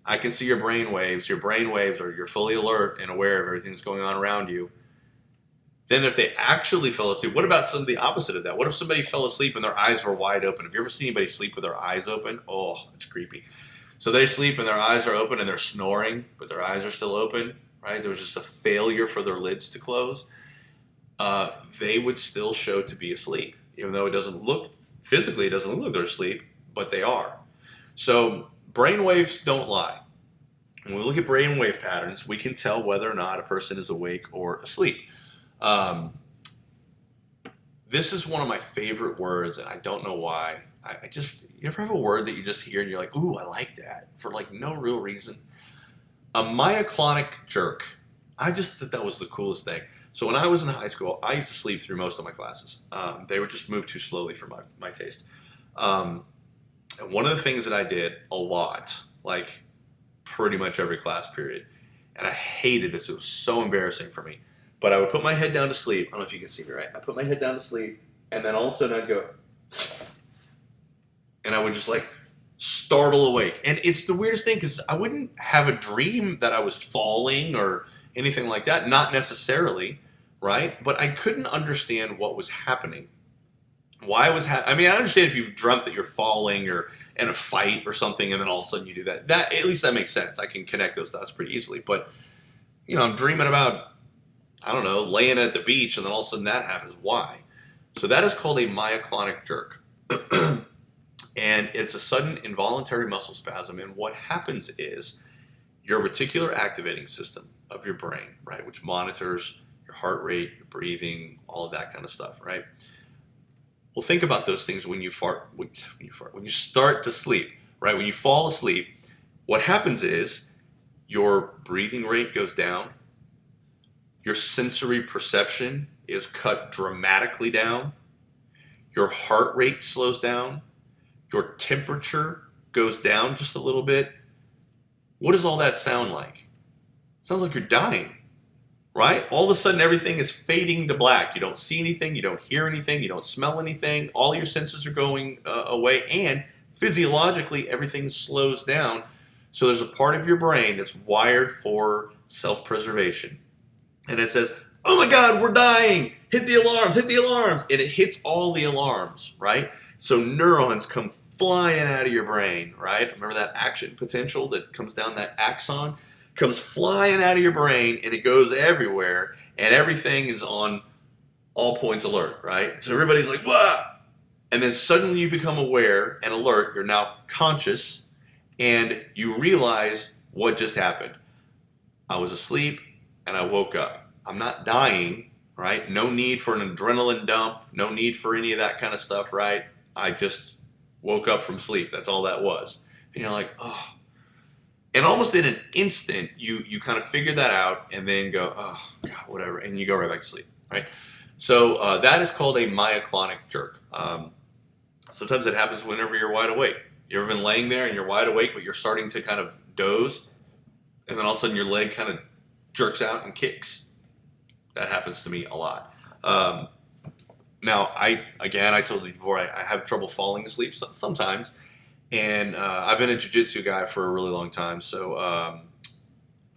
I can see your brain waves. Your brain waves are you're fully alert and aware of everything that's going on around you." Then if they actually fell asleep, what about some of the opposite of that? What if somebody fell asleep and their eyes were wide open? Have you ever seen anybody sleep with their eyes open? Oh, it's creepy. So they sleep and their eyes are open and they're snoring, but their eyes are still open, right? There was just a failure for their lids to close. They would still show to be asleep, even though it doesn't look, physically it doesn't look like they're asleep, but they are. So brain waves don't lie. When we look at brain wave patterns, we can tell whether or not a person is awake or asleep. This is one of my favorite words, and I don't know why. You ever have a word that you just hear and you're like, "Ooh, I like that," for like no real reason? A myoclonic jerk. I just thought that was the coolest thing. So when I was in high school, I used to sleep through most of my classes. They would just move too slowly for my taste. And one of the things that I did a lot, like pretty much every class period, and I hated this. It was so embarrassing for me. But I would put my head down to sleep. I don't know if you can see me, right? I put my head down to sleep, and then all of a sudden I'd go, and I would just like startle awake. And it's the weirdest thing because I wouldn't have a dream that I was falling or anything like that. Not necessarily, right? But I couldn't understand what was happening. Why was I mean, I understand if you've dreamt that you're falling or in a fight or something, and then all of a sudden you do that. At least that makes sense. I can connect those dots pretty easily. But I'm dreaming about, I don't know, laying at the beach, and then all of a sudden that happens. Why? So that is called a myoclonic jerk. And it's a sudden involuntary muscle spasm. And what happens is your reticular activating system of your brain, right, which monitors your heart rate, your breathing, all of that kind of stuff, right? Well, think about those things when you fart, when you start to sleep, right? When you fall asleep, what happens is your breathing rate goes down. Your sensory perception is cut dramatically down. Your heart rate slows down. Your temperature goes down just a little bit. What does all that sound like? It sounds like you're dying, right? All of a sudden, everything is fading to black. You don't see anything. You don't hear anything. You don't smell anything. All your senses are going away. And physiologically, everything slows down. So there's a part of your brain that's wired for self-preservation. And it says, "Oh my God, we're dying. Hit the alarms, hit the alarms." And it hits all the alarms, right? So neurons come flying out of your brain, right? Remember that action potential that comes down that axon? Comes flying out of your brain, and it goes everywhere, and everything is on all points alert, right? So everybody's like, "Wah!" And then suddenly you become aware and alert. You're now conscious, and you realize what just happened. I was asleep and I woke up. I'm not dying, right? No need for an adrenaline dump, no need for any of that kind of stuff, right? I just woke up from sleep. That's all that was. And you're like, oh. And almost in an instant, you kind of figure that out and then go, oh, God, whatever. And you go right back to sleep, right? So that is called a myoclonic jerk. Sometimes it happens whenever you're wide awake. You ever been laying there and you're wide awake, but you're starting to kind of doze, and then all of a sudden your leg kind of jerks out and kicks? That happens to me a lot. Now, I told you before, I have trouble falling asleep sometimes, and I've been a jiu-jitsu guy for a really long time. So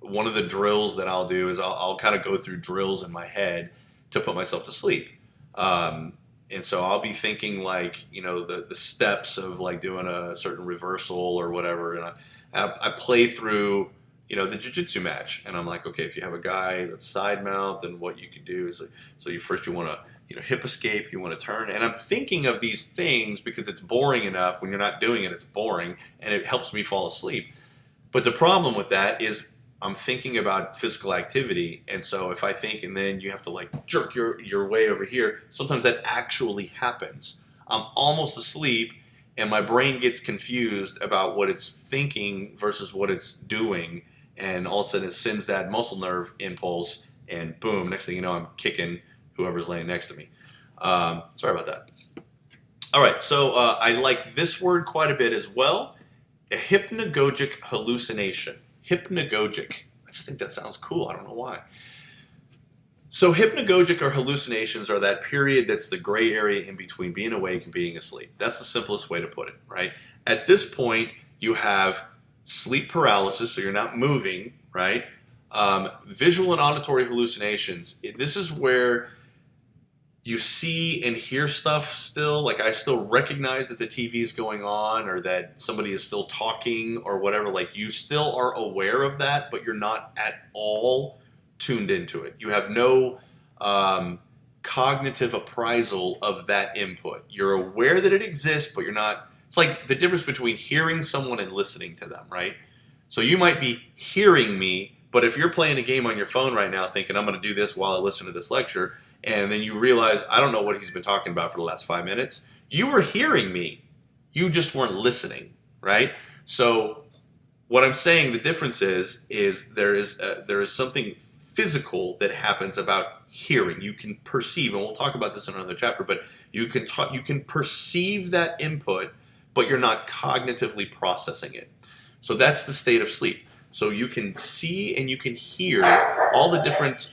one of the drills that I'll do is I'll kind of go through drills in my head to put myself to sleep. And so I'll be thinking like, the steps of like doing a certain reversal or whatever. And I play through, the jiu-jitsu match. And I'm like, okay, if you have a guy that's side mount, then what you can do is, so you want to, hip escape, you want to turn. And I'm thinking of these things because it's boring enough. When you're not doing it, it's boring, and it helps me fall asleep. But the problem with that is I'm thinking about physical activity. And so if I think, and then you have to like jerk your way over here, sometimes that actually happens. I'm almost asleep and my brain gets confused about what it's thinking versus what it's doing. And all of a sudden it sends that muscle nerve impulse, and boom, next thing you know, I'm kicking whoever's laying next to me. Sorry about that. All right, so I like this word quite a bit as well. A hypnagogic hallucination. Hypnagogic. I just think that sounds cool. I don't know why. So hypnagogic or hallucinations are that period that's the gray area in between being awake and being asleep. That's the simplest way to put it, right? At this point, you have sleep paralysis, so you're not moving, right? Visual and auditory hallucinations. This is where you see and hear stuff still. Like I still recognize that the TV is going on, or that somebody is still talking or whatever. Like you still are aware of that, but you're not at all tuned into it. You have no cognitive appraisal of that input. You're aware that it exists, but you're not. It's like the difference between hearing someone and listening to them, right? So you might be hearing me, but if you're playing a game on your phone right now thinking I'm going to do this while I listen to this lecture, and then you realize I don't know what he's been talking about for the last 5 minutes, you were hearing me. You just weren't listening, right? So what I'm saying, the difference is there is something physical that happens about hearing. You can perceive, and we'll talk about this in another chapter, but you can perceive that input, but you're not cognitively processing it. So that's the state of sleep. So you can see and you can hear all the different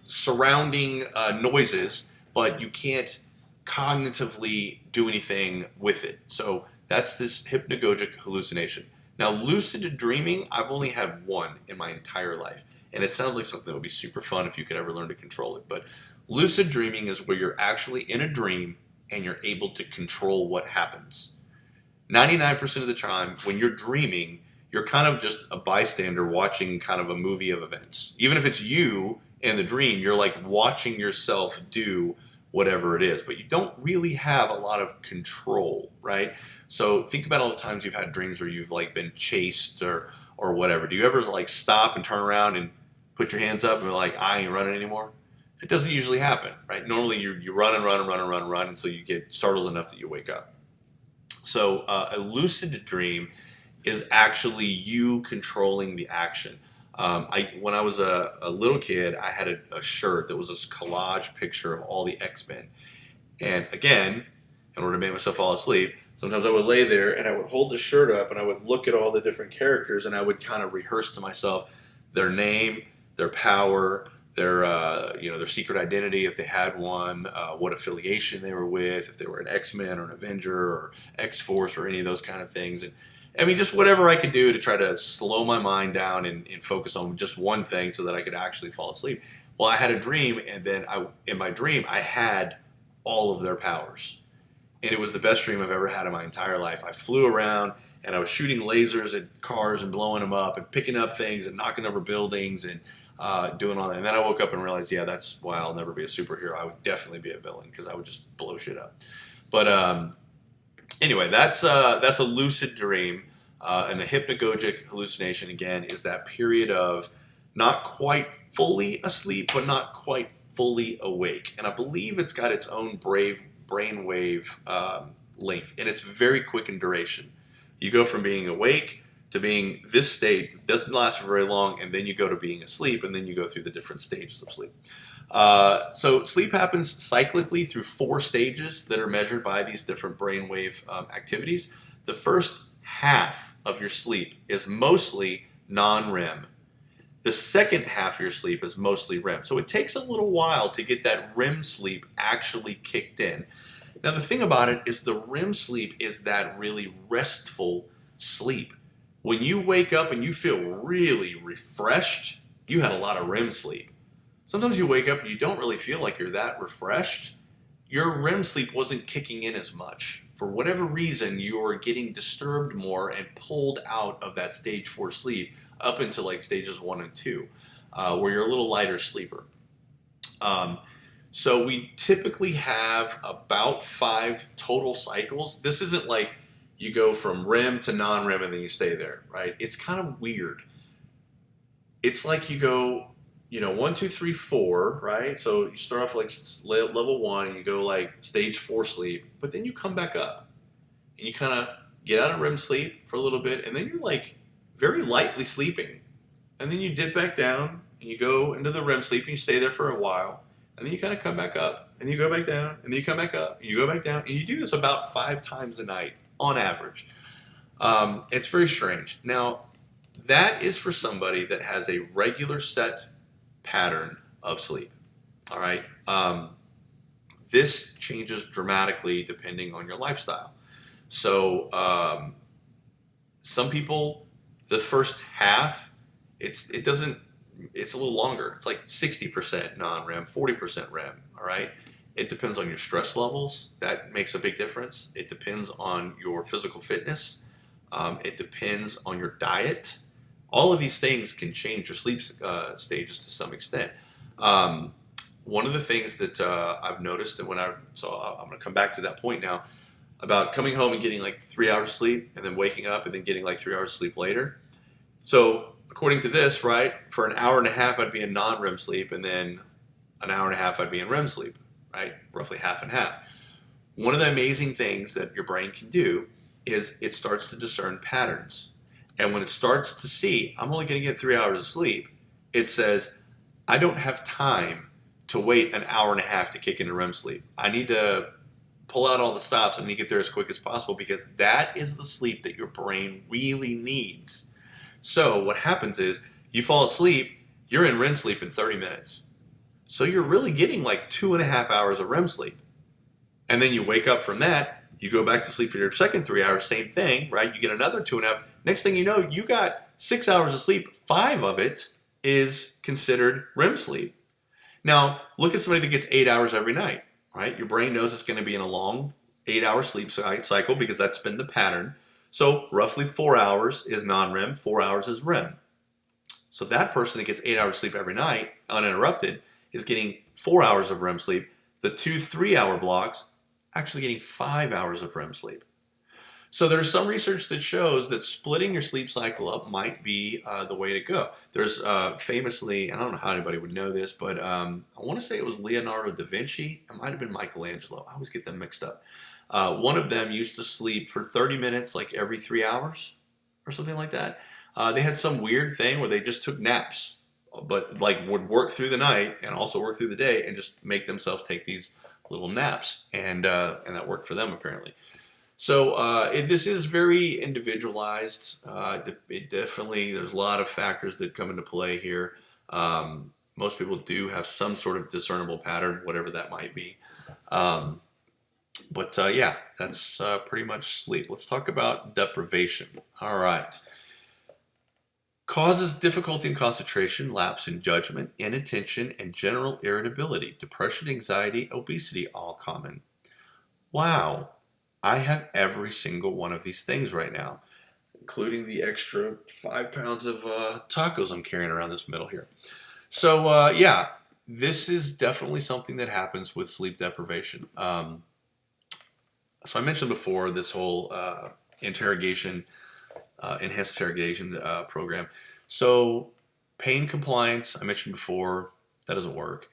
surrounding noises, but you can't cognitively do anything with it. So that's this hypnagogic hallucination. Now, lucid dreaming, I've only had one in my entire life, and it sounds like something that would be super fun if you could ever learn to control it. But lucid dreaming is where you're actually in a dream and you're able to control what happens. 99% of the time, when you're dreaming, you're kind of just a bystander watching kind of a movie of events. Even if it's you in the dream, you're like watching yourself do whatever it is, but you don't really have a lot of control, right? So think about all the times you've had dreams where you've like been chased or whatever. Do you ever like stop and turn around and put your hands up and be like, I ain't running anymore? It doesn't usually happen, right? Normally you run and run and run and run and run until you get startled enough that you wake up. So a lucid dream is actually you controlling the action. When I was a little kid, I had a shirt that was this collage picture of all the X-Men. And again, in order to make myself fall asleep, sometimes I would lay there and I would hold the shirt up and I would look at all the different characters and I would kind of rehearse to myself their name, their power, their secret identity if they had one, what affiliation they were with, if they were an X-Men or an Avenger or X-Force or any of those kind of things. And I mean, just whatever I could do to try to slow my mind down and focus on just one thing so that I could actually fall asleep. Well, I had a dream, and then in my dream, I had all of their powers. And it was the best dream I've ever had in my entire life. I flew around, and I was shooting lasers at cars and blowing them up and picking up things and knocking over buildings. And doing all that. And then I woke up and realized, yeah, that's why I'll never be a superhero. I would definitely be a villain because I would just blow shit up. But anyway, that's a lucid dream, and a hypnagogic hallucination again is that period of not quite fully asleep, but not quite fully awake. And I believe it's got its own brave brainwave length, and it's very quick in duration. You go from being awake to being this state, doesn't last for very long, and then you go to being asleep, and then you go through the different stages of sleep. So sleep happens cyclically through 4 stages that are measured by these different brainwave activities. The first half of your sleep is mostly non-REM. The second half of your sleep is mostly REM. So it takes a little while to get that REM sleep actually kicked in. Now the thing about it is the REM sleep is that really restful sleep. When you wake up and you feel really refreshed, you had a lot of REM sleep. Sometimes you wake up and you don't really feel like you're that refreshed. Your REM sleep wasn't kicking in as much. For whatever reason, you're getting disturbed more and pulled out of that stage 4 sleep up into like stages 1 and 2, where you're a little lighter sleeper. So we typically have about 5 total cycles. This isn't like you go from REM to non-REM and then you stay there, right? It's kind of weird. It's like you go, 1, 2, 3, 4, right? So you start off like level 1 and you go like stage 4 sleep, but then you come back up and you kind of get out of REM sleep for a little bit, and then you're like very lightly sleeping, and then you dip back down and you go into the REM sleep and you stay there for a while, and then you kind of come back up and you go back down and then you come back up and you go back down, and you do this about 5 times a night on average. It's very strange. Now that is for somebody that has a regular set pattern of sleep. All right. This changes dramatically depending on your lifestyle. So some people, the first half, it's a little longer. It's like 60% non-REM, 40% REM. All right. It depends on your stress levels. That makes a big difference. It depends on your physical fitness. It depends on your diet. All of these things can change your sleep stages to some extent. One of the things that I've noticed, and I'm going to come back to that point now, about coming home and getting like 3 hours sleep and then waking up and then getting like 3 hours sleep later. So according to this, right, for an hour and a half I'd be in non-REM sleep, and then an hour and a half I'd be in REM sleep, right? Roughly half and half. One of the amazing things that your brain can do is it starts to discern patterns. And when it starts to see, I'm only going to get 3 hours of sleep, it says, I don't have time to wait an hour and a half to kick into REM sleep. I need to pull out all the stops. I need to get there as quick as possible, because that is the sleep that your brain really needs. So what happens is you fall asleep, you're in REM sleep in 30 minutes. So you're really getting like 2.5 hours of REM sleep. And then you wake up from that, you go back to sleep for your second 3 hours, same thing, right? You get another 2.5. Next thing you know, you got 6 hours of sleep. 5 of it is considered REM sleep. Now, look at somebody that gets 8 hours every night, right? Your brain knows it's going to be in a long 8-hour sleep cycle because that's been the pattern. So roughly 4 hours is non-REM, 4 hours is REM. So that person that gets 8 hours sleep every night, uninterrupted, is getting 4 hours of REM sleep. The 2 3-hour blocks actually getting 5 hours of REM sleep. So there's some research that shows that splitting your sleep cycle up might be the way to go. There's famously, and I don't know how anybody would know this, but I want to say it was Leonardo da Vinci. It might have been Michelangelo. I always get them mixed up. One of them used to sleep for 30 minutes like every 3 hours or something like that. They had some weird thing where they just took naps, but like would work through the night and also work through the day and just make themselves take these little naps. And that worked for them apparently. So this is very individualized. It definitely, there's a lot of factors that come into play here. Most people do have some sort of discernible pattern, whatever that might be. But yeah, that's pretty much sleep. Let's talk about deprivation. All right. Causes difficulty in concentration, lapse in judgment, inattention, and general irritability. Depression, anxiety, obesity, all common. Wow. I have every single one of these things right now, including the extra 5 pounds of tacos I'm carrying around this middle here. So yeah, this is definitely something that happens with sleep deprivation. So I mentioned before this whole interrogation, enhanced interrogation program. So pain compliance, I mentioned before, that doesn't work.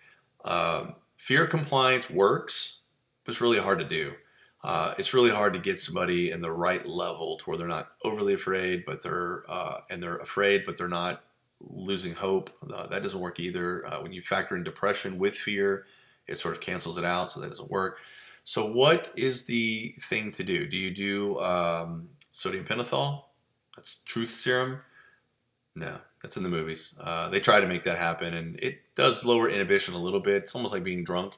Fear compliance works, but it's really hard to do. It's really hard to get somebody in the right level to where they're not overly afraid, but they're afraid, but they're not losing hope. That doesn't work either. When you factor in depression with fear, it sort of cancels it out, so that doesn't work. So, what is the thing to do? Do you do sodium pentothal? That's truth serum. No, that's in the movies. They try to make that happen, and it does lower inhibition a little bit. It's almost like being drunk.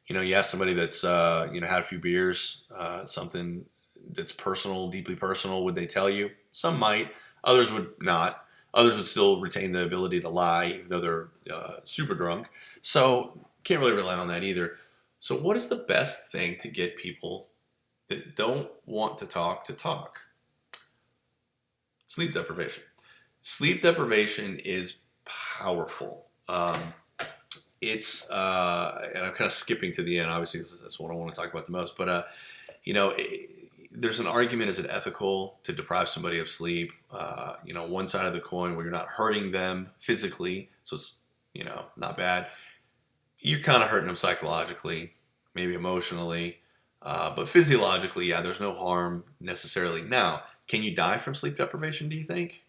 You ask somebody that's had a few beers, something that's personal, deeply personal. Would they tell you? Some might. Others would not. Others would still retain the ability to lie, even though they're super drunk. So can't really rely on that either. So what is the best thing to get people that don't want to talk to talk? Sleep deprivation. Sleep deprivation is powerful. And I'm kind of skipping to the end. Obviously, that's what I want to talk about the most. But there's an argument: is it ethical to deprive somebody of sleep? One side of the coin where you're not hurting them physically, so it's not bad. You're kind of hurting them psychologically, maybe emotionally, but physiologically, yeah, there's no harm necessarily. Now, can you die from sleep deprivation? Do you think?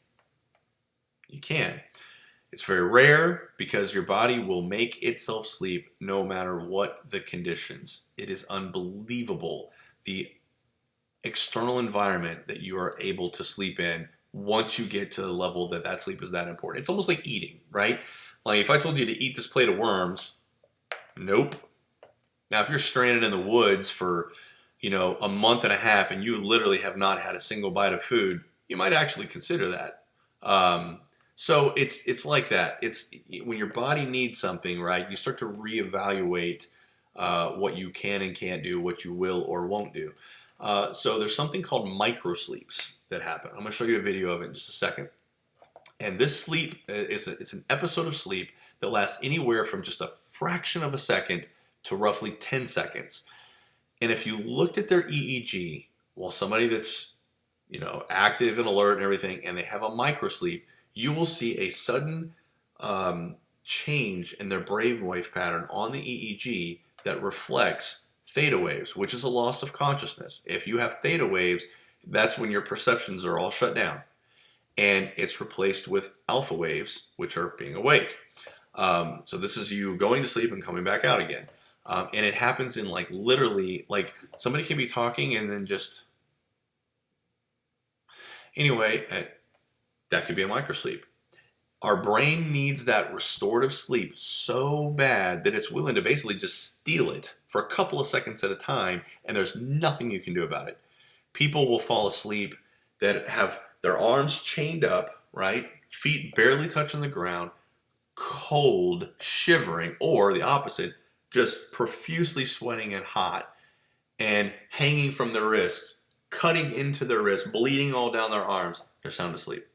You can. It's very rare because your body will make itself sleep no matter what the conditions. It is unbelievable the external environment that you are able to sleep in once you get to the level that sleep is that important. It's almost like eating, right? Like if I told you to eat this plate of worms, nope. Now, if you're stranded in the woods for, a month and a half and you literally have not had a single bite of food, you might actually consider that. So it's like that. It's when your body needs something, right? You start to reevaluate what you can and can't do, what you will or won't do. So there's something called microsleeps that happen. I'm going to show you a video of it in just a second. And this sleep it's an episode of sleep that lasts anywhere from just a fraction of a second to roughly 10 seconds. And if you looked at their EEG while somebody that's active and alert and everything, and they have a microsleep, you will see a sudden change in their brainwave pattern on the EEG that reflects theta waves, which is a loss of consciousness. If you have theta waves, that's when your perceptions are all shut down. And it's replaced with alpha waves, which are being awake. So this is you going to sleep and coming back out again. And it happens in literally, somebody can be talking and then just... Anyway, that could be a microsleep. Our brain needs that restorative sleep so bad that it's willing to basically just steal it for a couple of seconds at a time, and there's nothing you can do about it. People will fall asleep that have their arms chained up, right? Feet barely touching the ground, cold, shivering, or the opposite, just profusely sweating and hot, and hanging from their wrists, cutting into their wrists, bleeding all down their arms. They're sound asleep.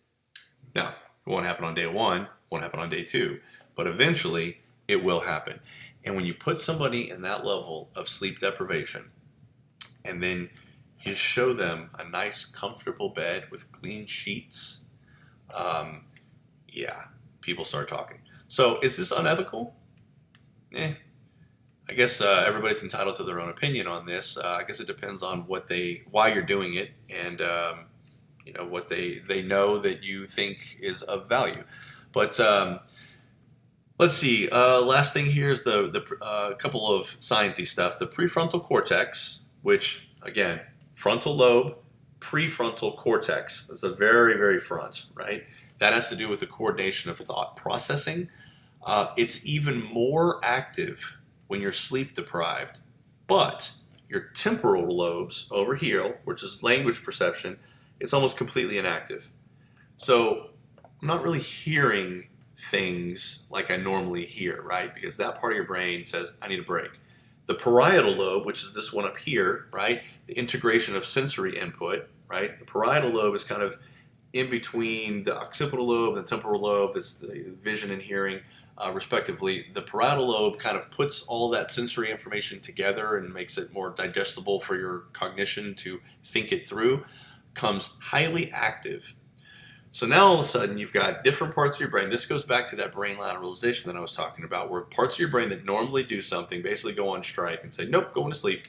Now, it won't happen on day one, won't happen on day two, but eventually it will happen. And when you put somebody in that level of sleep deprivation, and then you show them a nice, comfortable bed with clean sheets, yeah, people start talking. So, is this unethical? I guess everybody's entitled to their own opinion on this. I guess it depends on why you're doing it, and what they know that you think is of value. But let's see. Last thing here is the couple of sciencey stuff. The prefrontal cortex, which again, frontal lobe, prefrontal cortex. That's the very, very front, right? That has to do with the coordination of thought processing. It's even more active when you're sleep deprived, but your temporal lobes over here, which is language perception, it's almost completely inactive. So I'm not really hearing things like I normally hear, right? Because that part of your brain says, I need a break. The parietal lobe, which is this one up here, right? The integration of sensory input, right? The parietal lobe is kind of in between the occipital lobe and the temporal lobe. That's the vision and hearing. respectively. The parietal lobe kind of puts all that sensory information together and makes it more digestible for your cognition to think it through, comes highly active. So now all of a sudden you've got different parts of your brain. This goes back to that brain lateralization that I was talking about, where parts of your brain that normally do something basically go on strike and say, nope, going to sleep.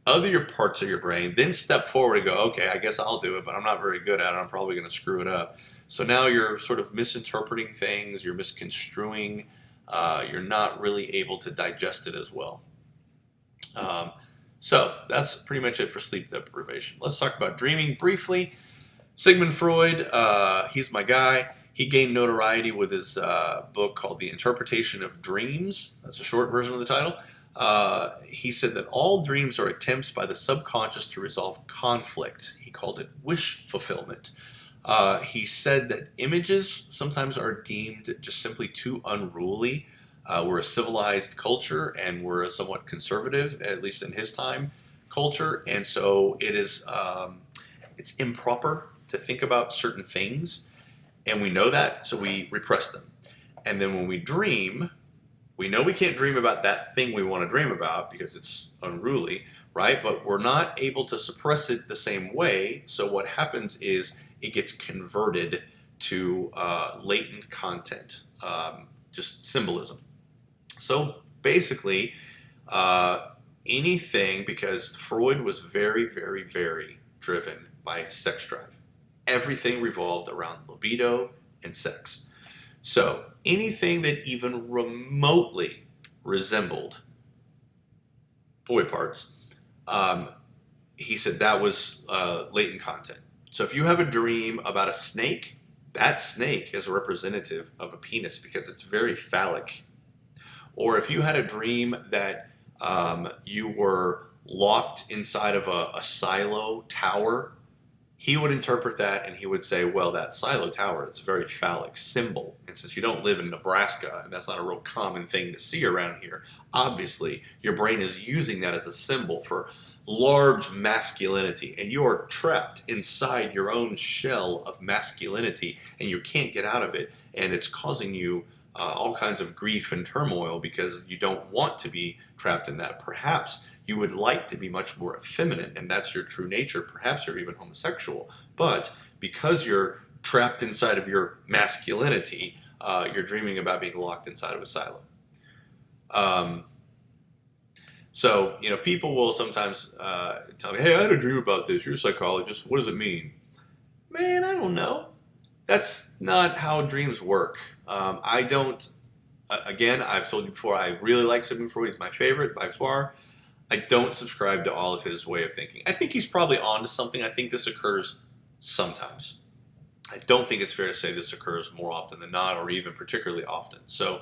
Other parts of your brain then step forward and go, okay, I guess I'll do it, but I'm not very good at it. I'm probably going to screw it up. So now you're sort of misinterpreting things, you're misconstruing, you're not really able to digest it as well. So that's pretty much it for sleep deprivation. Let's talk about dreaming briefly. Sigmund Freud, he's my guy. He gained notoriety with his book called The Interpretation of Dreams. That's a short version of the title. He said that all dreams are attempts by the subconscious to resolve conflict. He called it wish fulfillment. He said that images sometimes are deemed just simply too unruly. We're a civilized culture and we're a somewhat conservative, at least in his time, culture. And so it is it's improper to think about certain things, and we know that, so we repress them. And then when we dream, we know we can't dream about that thing we want to dream about because it's unruly, right? But we're not able to suppress it the same way, so what happens is it gets converted to latent content, just symbolism. So basically, anything, because Freud was very, very, very driven by sex drive. Everything revolved around libido and sex. So anything that even remotely resembled boy parts, he said that was latent content. So if you have a dream about a snake, that snake is representative of a penis because it's very phallic. Or if you had a dream that you were locked inside of a silo tower, he would interpret that and he would say, well, that silo tower is a very phallic symbol. And since you don't live in Nebraska, and that's not a real common thing to see around here, obviously your brain is using that as a symbol for large masculinity. And you are trapped inside your own shell of masculinity and you can't get out of it. And it's causing you all kinds of grief and turmoil because you don't want to be trapped in that. Perhaps you would like to be much more effeminate, and that's your true nature. Perhaps you're even homosexual. But because you're trapped inside of your masculinity, you're dreaming about being locked inside of a silo. So, people will sometimes tell me, hey, I had a dream about this. You're a psychologist. What does it mean? Man, I don't know. That's not how dreams work. I don't, again, I've told you before, I really like Sigmund Freud. He's my favorite by far. I don't subscribe to all of his way of thinking. I think he's probably onto something. I think this occurs sometimes. I don't think it's fair to say this occurs more often than not, or even particularly often. So,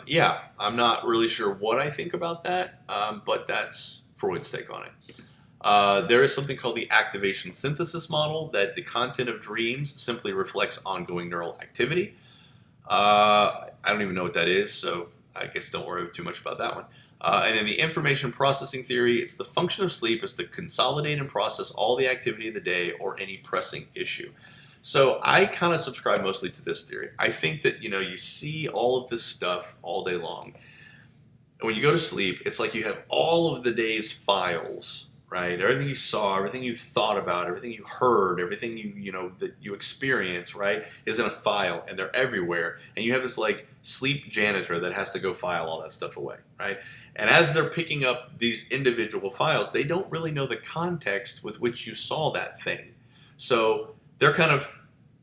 yeah, I'm not really sure what I think about that, but that's Freud's take on it. There is something called the activation synthesis model, that the content of dreams simply reflects ongoing neural activity. I don't even know what that is, so I guess don't worry too much about that one. And then the information processing theory, it's the function of sleep is to consolidate and process all the activity of the day or any pressing issue. So I kind of subscribe mostly to this theory. I think that, you see all of this stuff all day long. And when you go to sleep, it's like you have all of the day's files, right? Everything you saw, everything you thought about, everything you heard, everything that you experienced, right, is in a file, and they're everywhere. And you have this like sleep janitor that has to go file all that stuff away, right? And as they're picking up these individual files, they don't really know the context with which you saw that thing. So they're kind of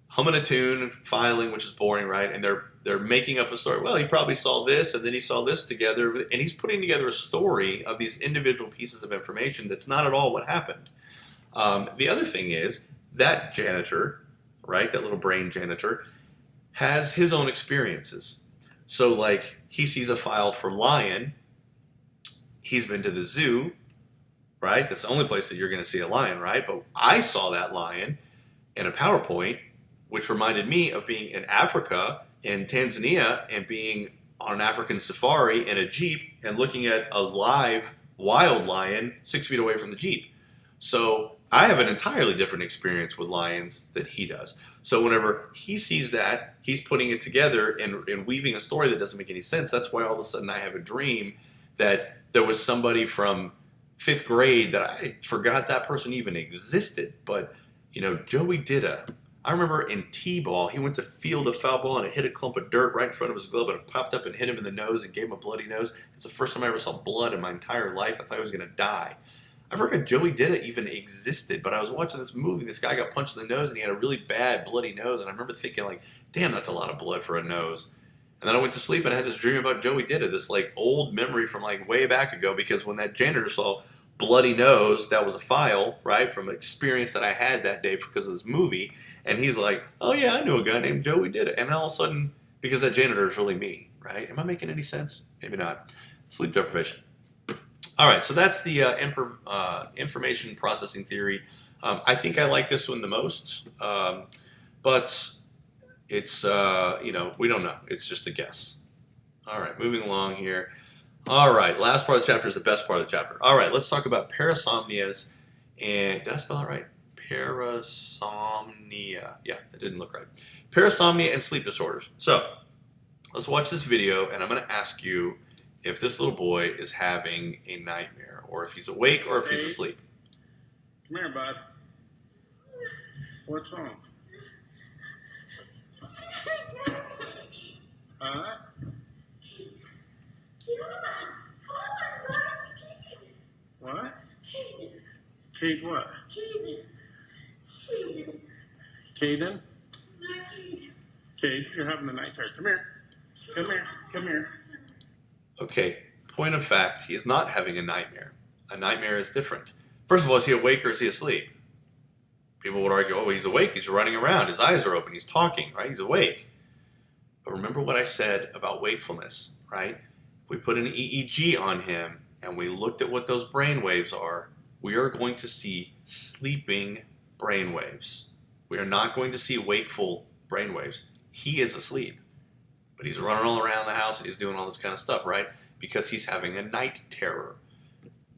humming a tune, filing, which is boring, right? And they're making up a story. Well, he probably saw this, and then he saw this together, and he's putting together a story of these individual pieces of information that's not at all what happened. The other thing is that janitor, right, that little brain janitor, has his own experiences. So, like, he sees a file for lion. He's been to the zoo, right? That's the only place that you're going to see a lion, right? But I saw that lion in a PowerPoint, which reminded me of being in Africa, in Tanzania, and being on an African safari in a Jeep and looking at a live wild lion 6 feet away from the Jeep. So I have an entirely different experience with lions than he does. So whenever he sees that, he's putting it together and weaving a story that doesn't make any sense. That's why all of a sudden I have a dream that there was somebody from fifth grade that I forgot that person even existed. But, Joey Ditta. I remember in T-ball, he went to field a foul ball and it hit a clump of dirt right in front of his glove and it popped up and hit him in the nose and gave him a bloody nose. It's the first time I ever saw blood in my entire life. I thought I was going to die. I forgot Joey Ditta even existed, but I was watching this movie. This guy got punched in the nose and he had a really bad bloody nose. And I remember thinking like, damn, that's a lot of blood for a nose. And then I went to sleep and I had this dream about Joey Ditta, this like old memory from like way back ago, because when that janitor saw bloody nose, that was a file, right, from an experience that I had that day because of this movie. And he's like, oh yeah, I knew a guy named Joey Ditta. And all of a sudden, because that janitor is really me, right? Am I making any sense? Maybe not. Sleep deprivation. All right, so that's the information processing theory. I think I like this one the most, but it's, we don't know. It's just a guess. All right, moving along here. All right, last part of the chapter is the best part of the chapter. All right, let's talk about parasomnias. And did I spell it right? Parasomnia. Yeah, that didn't look right. Parasomnia and sleep disorders. So let's watch this video, and I'm going to ask you if this little boy is having a nightmare, or if he's awake, or if he's asleep. Come here, bud. What's wrong? Huh? What? Kate what? Caden? Kate, you're having a night terror. Come here. Come here. Come here. Okay, point of fact, he is not having a nightmare. A nightmare is different. First of all, is he awake or is he asleep? People would argue, oh, he's awake, he's running around, his eyes are open, he's talking, right? He's awake. But remember what I said about wakefulness, right? If we put an EEG on him and we looked at what those brain waves are, we are going to see sleeping brain waves. We are not going to see wakeful brain waves. He is asleep. But he's running all around the house and he's doing all this kind of stuff, right? Because he's having a night terror.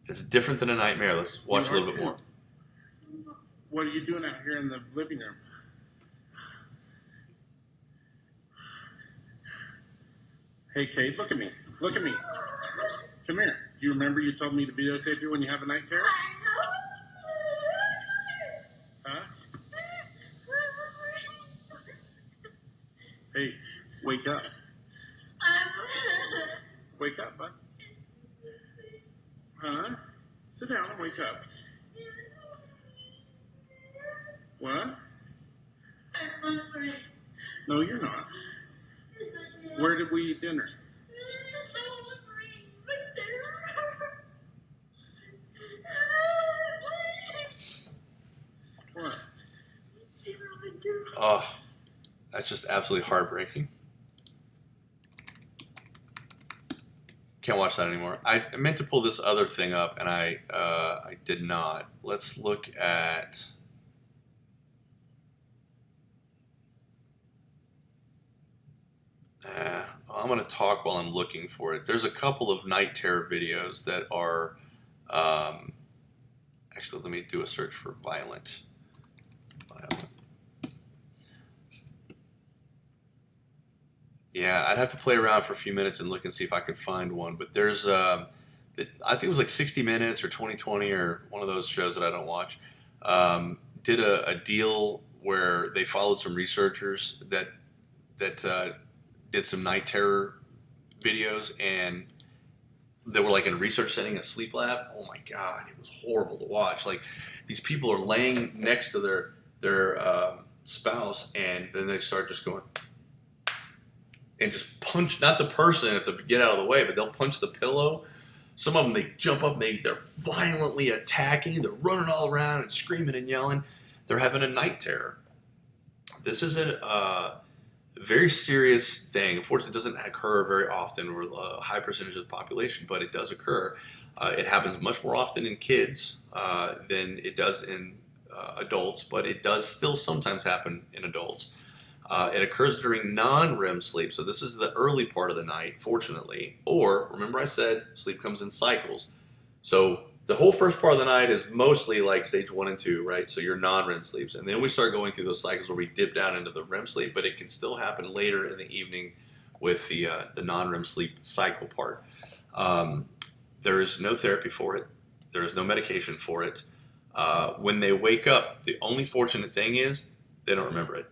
It's different than a nightmare. Let's watch a little bit more. What are you doing out here in the living room? Hey, Kate, look at me. Look at me. Come here. Do you remember you told me to videotape you when you have a night terror? Huh? Hey, wake up. Wake up, bud. Huh? Sit down and wake up. What? I'm hungry. No, you're not. Where did we eat dinner? I'm so hungry. Right there. What? Oh, that's just absolutely heartbreaking. Can't watch that anymore. I meant to pull this other thing up, and I did not. Let's look at... I'm going to talk while I'm looking for it. There's a couple of night terror videos that are... actually, let me do a search for violent. Yeah, I'd have to play around for a few minutes and look and see if I could find one. But there's, I think it was like 60 Minutes or 2020 or one of those shows that I don't watch, did a deal where they followed some researchers that did some night terror videos, and they were like in a research setting in a sleep lab. Oh my God, it was horrible to watch. Like these people are laying next to their spouse, and then they start just going and just punch, not the person if they get out of the way, but they'll punch the pillow. Some of them, they jump up, they're violently attacking, they're running all around and screaming and yelling. They're having a night terror. This is a very serious thing. Unfortunately, it doesn't occur very often with a high percentage of the population, but it does occur. It happens much more often in kids than it does in adults, but it does still sometimes happen in adults. It occurs during non-REM sleep, so this is the early part of the night, fortunately. Or, remember I said, sleep comes in cycles. So the whole first part of the night is mostly like stage 1 and 2, right? So your non-REM sleeps, and then we start going through those cycles where we dip down into the REM sleep, but it can still happen later in the evening with the non-REM sleep cycle part. There is no therapy for it. There is no medication for it. When they wake up, the only fortunate thing is they don't remember it.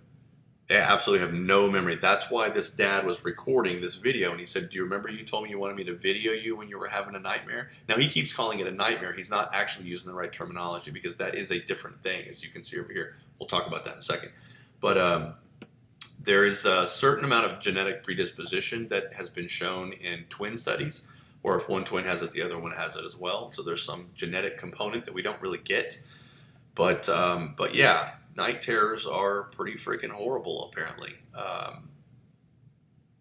They absolutely have no memory. That's why this dad was recording this video, and he said, do you remember you told me you wanted me to video you when you were having a nightmare? Now, he keeps calling it a nightmare. He's not actually using the right terminology because that is a different thing, as you can see over here. We'll talk about that in a second. But there is a certain amount of genetic predisposition that has been shown in twin studies, or if one twin has it, the other one has it as well. So there's some genetic component that we don't really get. But yeah, night terrors are pretty freaking horrible, apparently.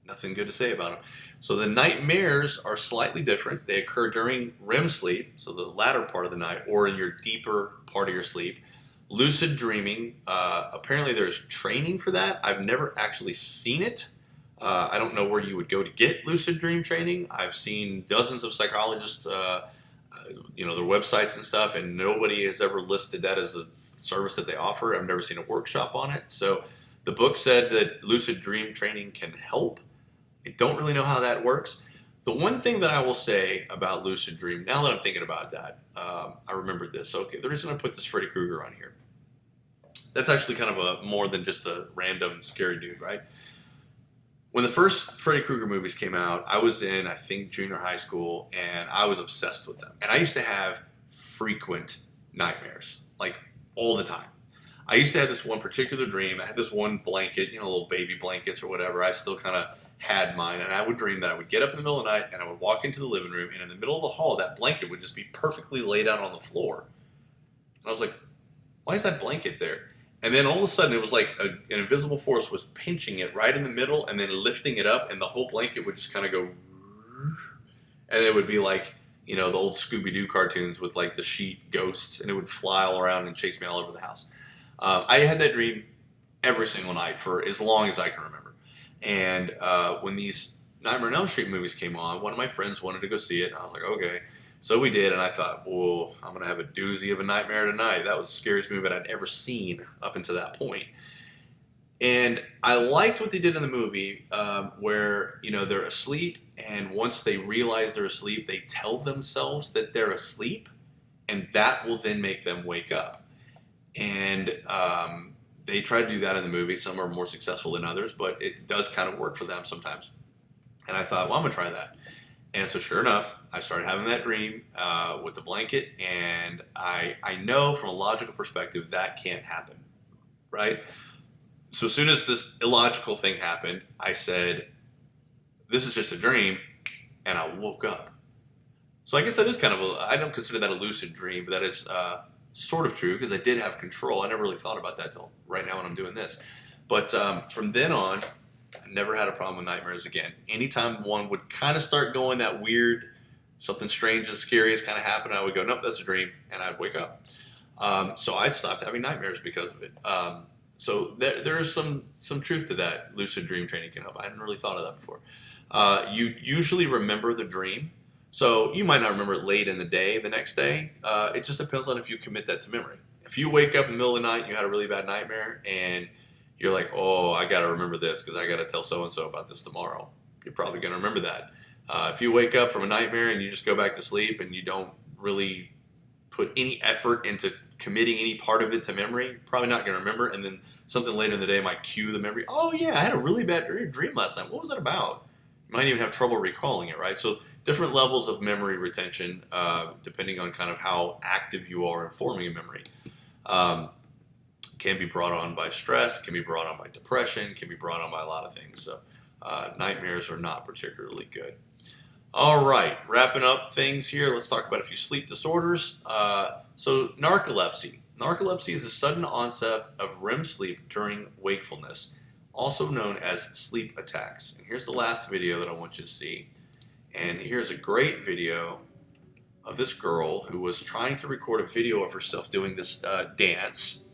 Nothing good to say about them. So the nightmares are slightly different. They occur during REM sleep, so the latter part of the night, or in your deeper part of your sleep. Lucid dreaming, apparently there's training for that. I've never actually seen it. I don't know where you would go to get lucid dream training. I've seen dozens of psychologists, their websites and stuff, and nobody has ever listed that as a service that they offer. I've never seen a workshop on it. So the book said that lucid dream training can help. I don't really know how that works. The one thing that I will say about lucid dream, now that I'm thinking about that, I remembered this. Okay, the reason I put this Freddy Krueger on here, that's actually kind of a more than just a random scary dude, right? When the first Freddy Krueger movies came out, I was in, I think, junior high school, and I was obsessed with them. And I used to have frequent nightmares, like all the time. I used to have this one particular dream. I had this one blanket, little baby blankets or whatever. I still kind of had mine, and I would dream that I would get up in the middle of the night, and I would walk into the living room, and in the middle of the hall, that blanket would just be perfectly laid out on the floor. And I was like, why is that blanket there? And then all of a sudden, it was like an invisible force was pinching it right in the middle and then lifting it up, and the whole blanket would just kind of go, and it would be like, the old Scooby-Doo cartoons with like the sheet ghosts, and it would fly all around and chase me all over the house. I had that dream every single night for as long as I can remember. And when these Nightmare on Elm Street movies came on, one of my friends wanted to go see it, and I was like, okay. So we did, and I thought, whoa, I'm going to have a doozy of a nightmare tonight. That was the scariest movie I'd ever seen up until that point. And I liked what they did in the movie where, they're asleep, and once they realize they're asleep, they tell themselves that they're asleep, and that will then make them wake up. And they try to do that in the movie. Some are more successful than others, but it does kind of work for them sometimes. And I thought, well, I'm going to try that. And so sure enough, I started having that dream with the blanket, and I know from a logical perspective that can't happen, right? So as soon as this illogical thing happened, I said, this is just a dream, and I woke up. So I guess that is kind of I don't consider that a lucid dream, but that is sort of true because I did have control. I never really thought about that till right now when I'm doing this. But from then on, I never had a problem with nightmares again. Anytime one would kind of start going that weird, something strange and scary is kind of happening, I would go, nope, that's a dream, and I'd wake up. So I stopped having nightmares because of it. So there is some truth to that. Lucid dream training can help. I hadn't really thought of that before. You usually remember the dream. So you might not remember it late in the day, the next day. It just depends on if you commit that to memory. If you wake up in the middle of the night and you had a really bad nightmare and you're like, oh, I got to remember this because I got to tell so-and-so about this tomorrow, you're probably going to remember that. If you wake up from a nightmare and you just go back to sleep and you don't really put any effort into committing any part of it to memory, you're probably not going to remember. And then something later in the day might cue the memory. Oh, yeah, I had a really bad dream last night. What was that about? You might even have trouble recalling it, right? So different levels of memory retention depending on kind of how active you are in forming a memory. Can be brought on by stress, can be brought on by depression, can be brought on by a lot of things. So nightmares are not particularly good. All right, wrapping up things here, let's talk about a few sleep disorders. So narcolepsy. Narcolepsy is a sudden onset of REM sleep during wakefulness, also known as sleep attacks. And here's the last video that I want you to see. And here's a great video of this girl who was trying to record a video of herself doing this dance.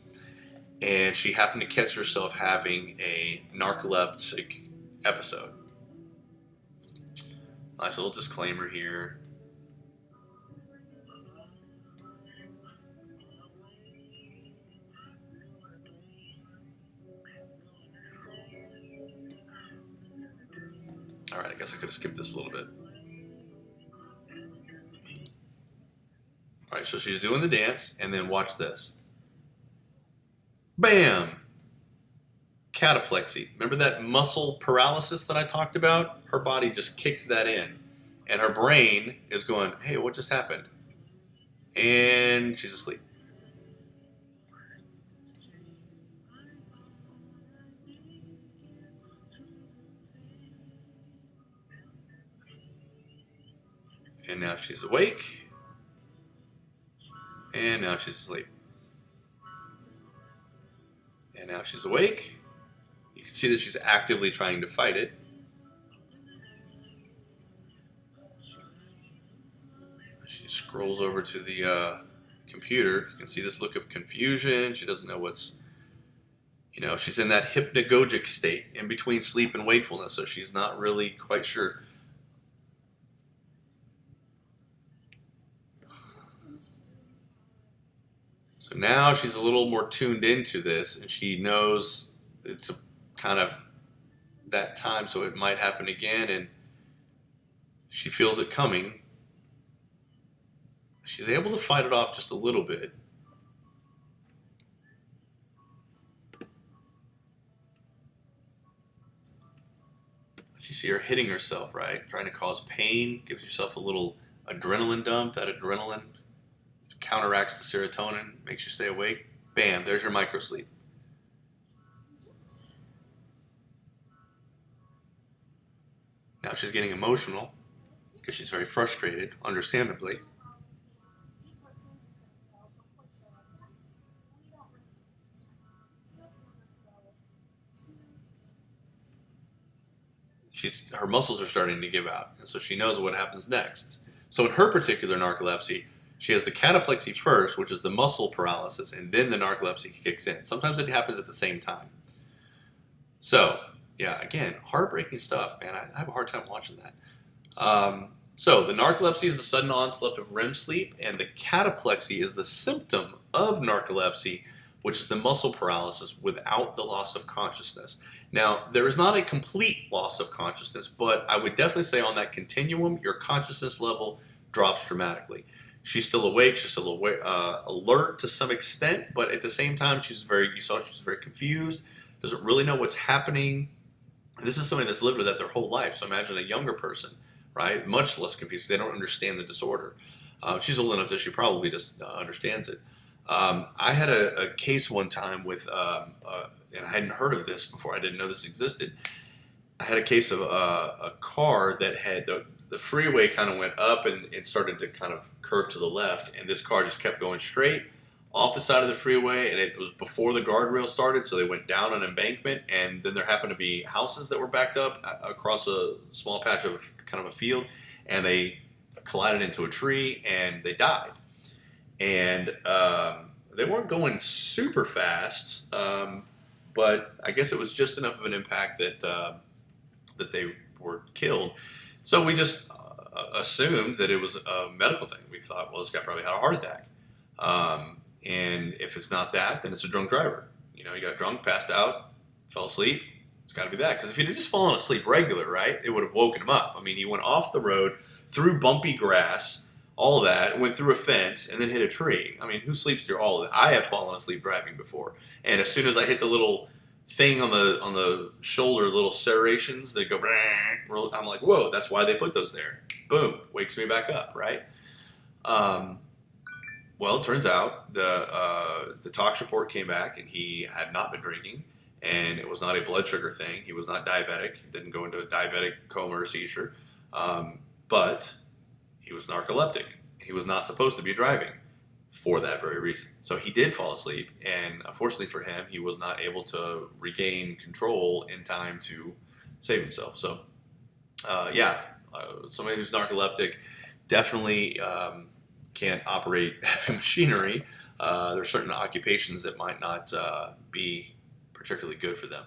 And she happened to catch herself having a narcoleptic episode. Nice little disclaimer here. to skip this a little bit. All right, so she's doing the dance, and then watch this. Bam! Cataplexy. Remember that muscle paralysis that I talked about? Her body just kicked that in. And her brain is going, hey, what just happened? And she's asleep. And now she's awake. And now she's asleep. And now she's awake. You can see that she's actively trying to fight it. She scrolls over to the computer. You can see this look of confusion. She doesn't know what's, she's in that hypnagogic state in between sleep and wakefulness, so she's not really quite sure. So now she's a little more tuned into this, and she knows it's a kind of that time, so it might happen again, and she feels it coming. She's able to fight it off just a little bit. You see her hitting herself, right? Trying to cause pain, gives yourself a little adrenaline dump. That adrenaline counteracts the serotonin, makes you stay awake. Bam, there's your microsleep. Now she's getting emotional because she's very frustrated, understandably. Her muscles are starting to give out, and so she knows what happens next. So in her particular narcolepsy, she has the cataplexy first, which is the muscle paralysis, and then the narcolepsy kicks in. Sometimes it happens at the same time. So, yeah, again, heartbreaking stuff, man. I have a hard time watching that. So the narcolepsy is the sudden onslaught of REM sleep, and the cataplexy is the symptom of narcolepsy, which is the muscle paralysis without the loss of consciousness. Now, there is not a complete loss of consciousness, but I would definitely say on that continuum, your consciousness level drops dramatically. She's still awake, she's still alert to some extent, but at the same time, she's very confused, doesn't really know what's happening. This is somebody that's lived with that their whole life, so imagine a younger person, right? Much less confused. They don't understand the disorder. She's old enough that she probably just understands it. I had a case one time with, and I hadn't heard of this before. I didn't know this existed. I had a case of a car that had the freeway kind of went up and it started to kind of curve to the left, and this car just kept going straight off the side of the freeway, and it was before the guardrail started, so they went down an embankment, and then there happened to be houses that were backed up across a small patch of kind of a field, and they collided into a tree, and they died. And they weren't going super fast, but I guess it was just enough of an impact that they were killed. So we just assumed that it was a medical thing. We thought, well, this guy probably had a heart attack. And if it's not that, then it's a drunk driver. He got drunk, passed out, fell asleep. It's got to be that. Because if he'd just fallen asleep regular, right, it would have woken him up. I mean, he went off the road, through bumpy grass, all of that, went through a fence, and then hit a tree. I mean, who sleeps through all of that? I have fallen asleep driving before. And as soon as I hit the little thing on the shoulder, little serrations, they go, I'm like, whoa, that's why they put those there. Boom, wakes me back up, right? Well, it turns out the tox report came back, and he had not been drinking, and it was not a blood sugar thing. He was not diabetic. He didn't go into a diabetic coma or seizure, but he was narcoleptic. He was not supposed to be driving for that very reason. So he did fall asleep, and unfortunately for him, he was not able to regain control in time to save himself. So, somebody who's narcoleptic definitely can't operate heavy machinery. There are certain occupations that might not be particularly good for them.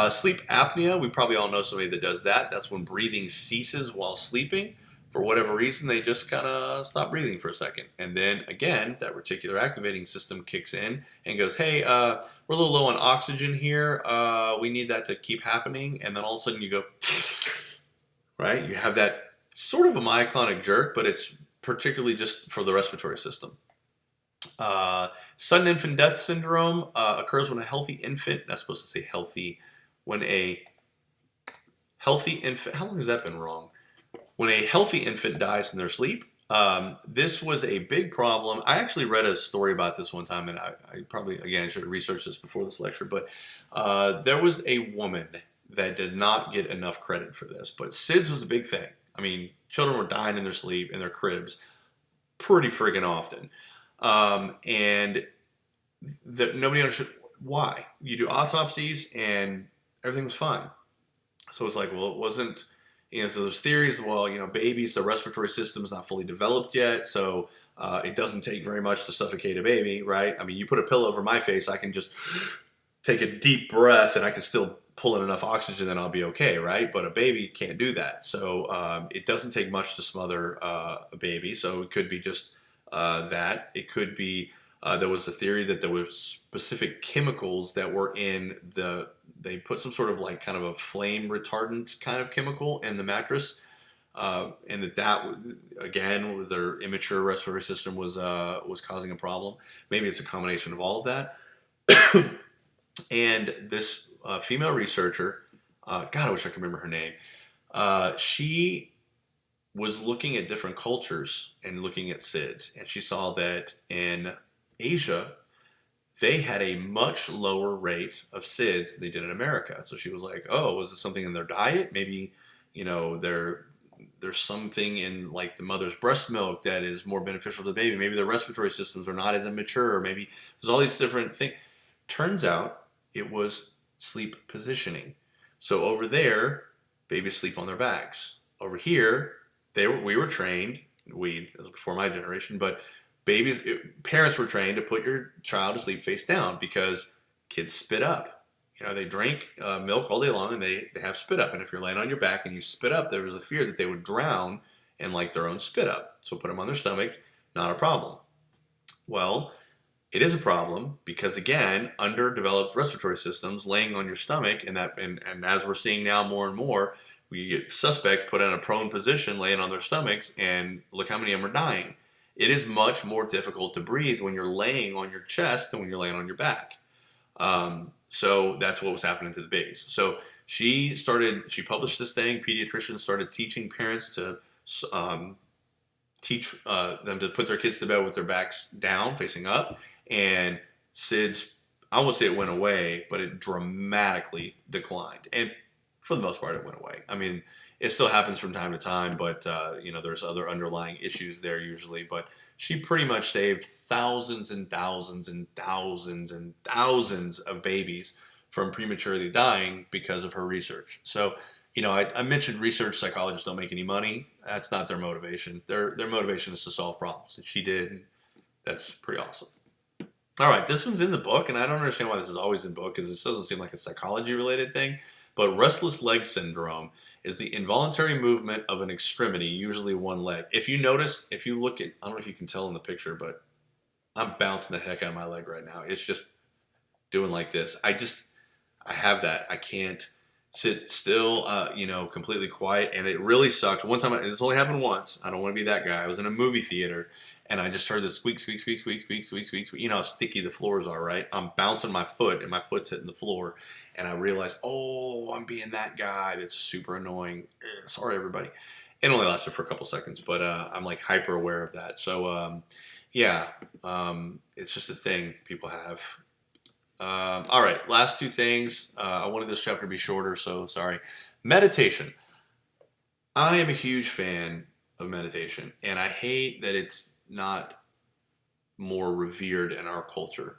Sleep apnea, we probably all know somebody that does that. That's when breathing ceases while sleeping. For whatever reason, they just kind of stop breathing for a second. And then, again, that reticular activating system kicks in and goes, hey, we're a little low on oxygen here. We need that to keep happening. And then all of a sudden you go, right? You have that sort of a myoclonic jerk, but it's particularly just for the respiratory system. Sudden infant death syndrome occurs when a healthy infant, that's supposed to say healthy, when a healthy infant, how long has that been wrong? When a healthy infant dies in their sleep. This was a big problem. I actually read a story about this one time, and I probably, again, should have researched this before this lecture, but there was a woman that did not get enough credit for this, but SIDS was a big thing. I mean, children were dying in their sleep, in their cribs, pretty friggin' often. And nobody understood why. You do autopsies, and everything was fine. So it's like, well, it wasn't, so there's theories, well, babies, the respiratory system's not fully developed yet, so it doesn't take very much to suffocate a baby, right? I mean, you put a pillow over my face, I can just take a deep breath and I can still pull in enough oxygen that I'll be okay, right? But a baby can't do that. So it doesn't take much to smother a baby. So it could be just that. It could be, there was a theory that there were specific chemicals that were in they put some sort of like kind of a flame retardant kind of chemical in the mattress. And that again, with their immature respiratory system was causing a problem. Maybe it's a combination of all of that. And this female researcher, God, I wish I could remember her name. She was looking at different cultures and looking at SIDS, and she saw that in Asia, they had a much lower rate of SIDS than they did in America. So she was like, "Oh, was this something in their diet? Maybe, there's something in like the mother's breast milk that is more beneficial to the baby. Maybe their respiratory systems are not as immature. Or maybe there's all these different things." Turns out it was sleep positioning. So over there, babies sleep on their backs. Over here, we were trained. This was before my generation, but parents were trained to put your child to sleep face down because kids spit up. They drink milk all day long and they have spit up. And if you're laying on your back and you spit up, there was a fear that they would drown in like their own spit up. So put them on their stomach, not a problem. Well, it is a problem because again, underdeveloped respiratory systems laying on your stomach, and as we're seeing now more and more, we get suspects put in a prone position laying on their stomachs, and look how many of them are dying. It is much more difficult to breathe when you're laying on your chest than when you're laying on your back. So that's what was happening to the babies. So she published this thing. Pediatricians started teaching parents to teach them to put their kids to bed with their backs down, facing up. And SIDS, I won't say it went away, but it dramatically declined. And for the most part, it went away. I mean, it still happens from time to time, but there's other underlying issues there usually. But she pretty much saved thousands and thousands and thousands and thousands of babies from prematurely dying because of her research. So, I mentioned research psychologists don't make any money. That's not their motivation. Their motivation is to solve problems, and she did. And that's pretty awesome. All right, this one's in the book, and I don't understand why this is always in the book because this doesn't seem like a psychology-related thing. But restless leg syndrome is the involuntary movement of an extremity, usually one leg. If you notice, if you look at, I don't know if you can tell in the picture, but I'm bouncing the heck out of my leg right now. It's just doing like this. I have that. I can't sit still, completely quiet, and it really sucks. One time, this only happened once. I don't want to be that guy. I was in a movie theater, and I just heard this squeak, squeak, squeak, squeak, squeak, squeak, squeak, squeak. You know how sticky the floors are, right? I'm bouncing my foot, and my foot's hitting the floor, and I realized, oh, I'm being that guy that's super annoying. Sorry, everybody. It only lasted for a couple seconds, but I'm like hyper aware of that. So, it's just a thing people have. All right, last two things. I wanted this chapter to be shorter, so sorry. Meditation. I am a huge fan of meditation, and I hate that it's not more revered in our culture.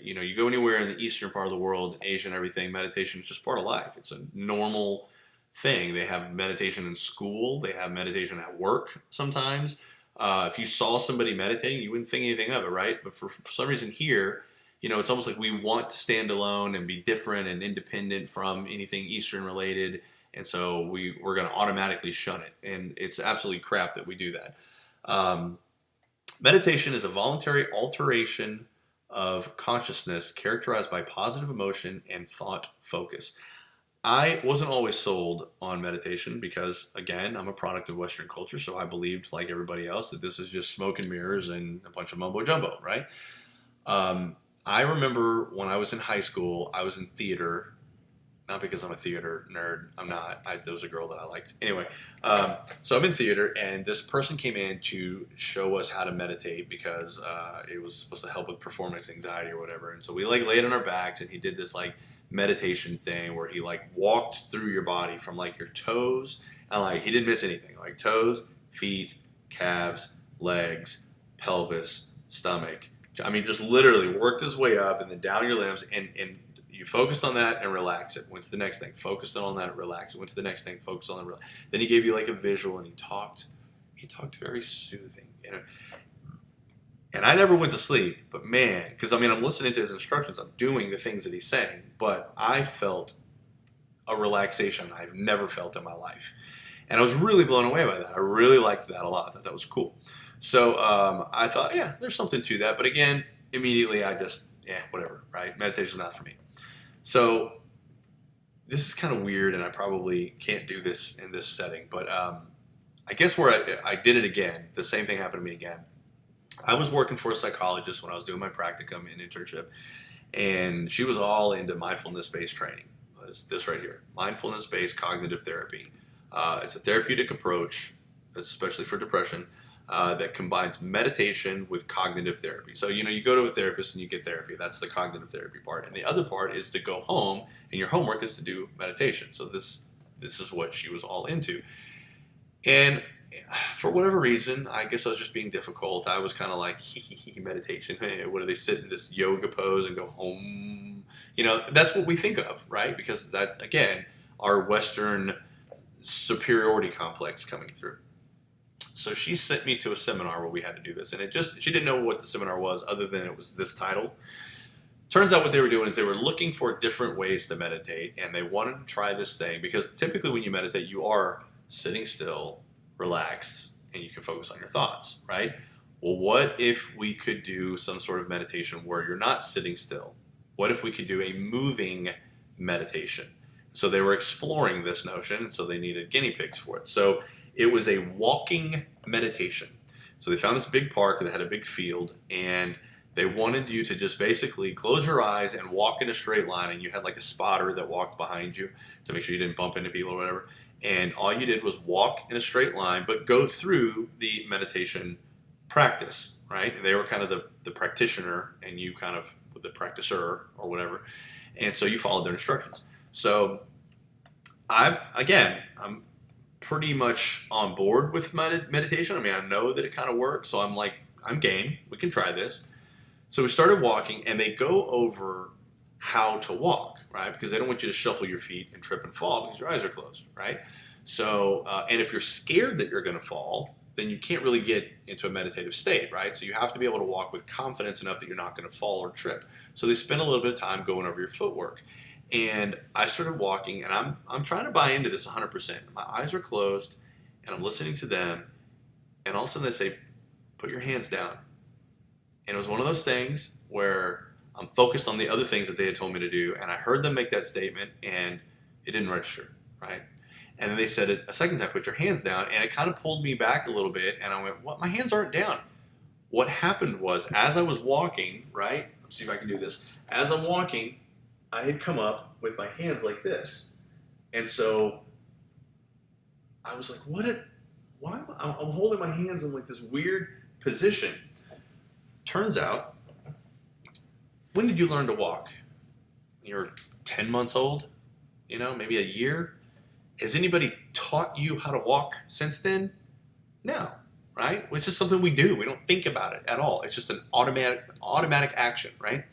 You go anywhere in the eastern part of the world, Asia and everything, meditation is just part of life. It's a normal thing. They have meditation in school. They have meditation at work sometimes. If you saw somebody meditating, you wouldn't think anything of it, right? But for some reason here, it's almost like we want to stand alone and be different and independent from anything Eastern related. And so we're going to automatically shun it. And it's absolutely crap that we do that. Meditation is a voluntary alteration of consciousness characterized by positive emotion and thought focus. I wasn't always sold on meditation because, again, I'm a product of Western culture, so I believed, like everybody else, that this is just smoke and mirrors and a bunch of mumbo jumbo, right? I remember when I was in high school, I was in theater. Not because I'm a theater nerd. I'm not. There was a girl that I liked. Anyway, so I'm in theater, and this person came in to show us how to meditate because it was supposed to help with performance anxiety or whatever. And so we like laid on our backs, and he did this like meditation thing where he like walked through your body from like your toes, and like he didn't miss anything, like toes, feet, calves, legs, pelvis, stomach. I mean, just literally worked his way up and then down your limbs, and you focused on that and relax it. Went to the next thing, focused on that, relax it. Went to the next thing, focused on that, relax. Then he gave you like a visual, and he talked very soothing, you know. And I never went to sleep, but man, because I mean, I'm listening to his instructions, I'm doing the things that he's saying, but I felt a relaxation I've never felt in my life. And I was really blown away by that. I really liked that a lot. I thought that was cool. So I thought, yeah, there's something to that. But again, immediately I just, whatever, right? Meditation's not for me. So this is kind of weird, and I probably can't do this in this setting. But I guess where I did it again, the same thing happened to me again. I was working for a psychologist when I was doing my practicum and internship, and she was all into mindfulness-based training. This right here, mindfulness-based cognitive therapy. It's a therapeutic approach, especially for depression, that combines meditation with cognitive therapy. So, you know, you go to a therapist and you get therapy. That's the cognitive therapy part. And the other part is to go home, and your homework is to do meditation. So this is what she was all into. And for whatever reason, I guess I was just being difficult. I was kind of like, meditation. Hey, what do they sit in this yoga pose and go home? You know, that's what we think of, right? Because that's, again, our Western superiority complex coming through. So she sent me to a seminar where we had to do this. And she didn't know what the seminar was other than it was this title. Turns out what they were doing is they were looking for different ways to meditate, and they wanted to try this thing because typically when you meditate, you are sitting still, relaxed, and you can focus on your thoughts, right? Well, what if we could do some sort of meditation where you're not sitting still? What if we could do a moving meditation? So they were exploring this notion, and so they needed guinea pigs for it. So it was a walking meditation. So they found this big park that had a big field, and they wanted you to just basically close your eyes and walk in a straight line, and you had like a spotter that walked behind you to make sure you didn't bump into people or whatever. And all you did was walk in a straight line, but go through the meditation practice, right? And they were kind of the practitioner, and you kind of the practicer or whatever. And so you followed their instructions. So I'm pretty much on board with meditation. I mean, I know that it kind of works, so I'm like, I'm game. We can try this. So we started walking, and they go over how to walk, right? Because they don't want you to shuffle your feet and trip and fall because your eyes are closed, right? So, and if you're scared that you're going to fall, then you can't really get into a meditative state, right? So you have to be able to walk with confidence enough that you're not going to fall or trip. So they spend a little bit of time going over your footwork. And I started walking, and I'm trying to buy into this 100%. My eyes are closed, and I'm listening to them, and all of a sudden they say, put your hands down. And it was one of those things where I'm focused on the other things that they had told me to do, and I heard them make that statement, and it didn't register, right? And then they said it a second time, put your hands down, and it kind of pulled me back a little bit, and I went, what? My hands aren't down. What happened was, as I was walking, right? Let's see if I can do this. As I'm walking, I had come up with my hands like this. And so I was like, why am I'm holding my hands in like this weird position. Turns out, when did you learn to walk? You're 10 months old, you know, maybe a year. Has anybody taught you how to walk since then? No, right? It's just something we do. We don't think about it at all. It's just an automatic action, right?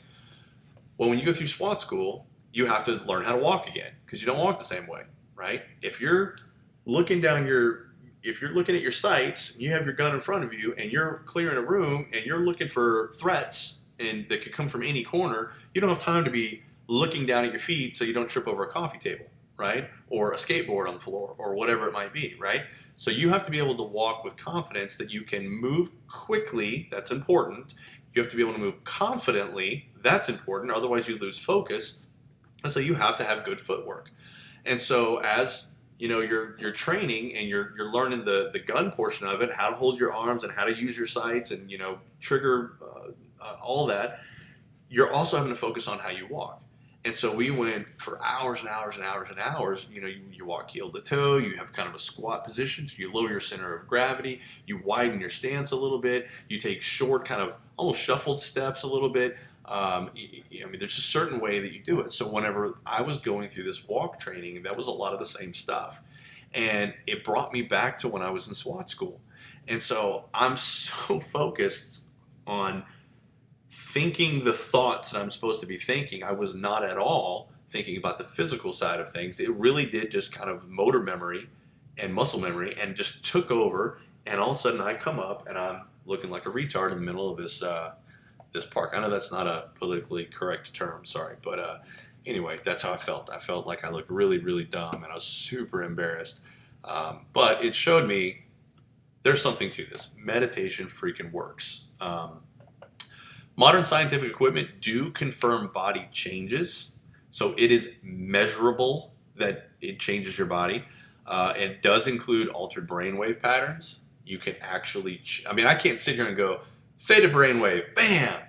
Well, when you go through SWAT school, you have to learn how to walk again because you don't walk the same way, right? If you're looking at your sights, and you have your gun in front of you, and you're clearing a room, and you're looking for threats and that could come from any corner, you don't have time to be looking down at your feet so you don't trip over a coffee table, right? Or a skateboard on the floor, or whatever it might be, right? So you have to be able to walk with confidence that you can move quickly. That's important. You have to be able to move confidently. That's important. Otherwise, you lose focus. And so you have to have good footwork. And so as you're training and you're learning the gun portion of it, how to hold your arms and how to use your sights and trigger all that. You're also having to focus on how you walk. And so we went for hours and hours and hours and hours. You walk heel to toe. You have kind of a squat position. So you lower your center of gravity. You widen your stance a little bit. You take short, kind of almost shuffled steps a little bit. There's a certain way that you do it. So whenever I was going through this walk training, that was a lot of the same stuff. And it brought me back to when I was in SWAT school. And so I'm so focused on thinking the thoughts that I'm supposed to be thinking. I was not at all thinking about the physical side of things. It really did just kind of motor memory and muscle memory and just took over. And all of a sudden I come up and I'm looking like a retard in the middle of this park. I know that's not a politically correct term, sorry. But anyway, that's how I felt. I felt like I looked really, really dumb and I was super embarrassed. But it showed me there's something to this. Meditation freaking works. Modern scientific equipment do confirm body changes, so it is measurable that it changes your body. It does include altered brainwave patterns. You can actually, I can't sit here and go, theta brainwave, bam,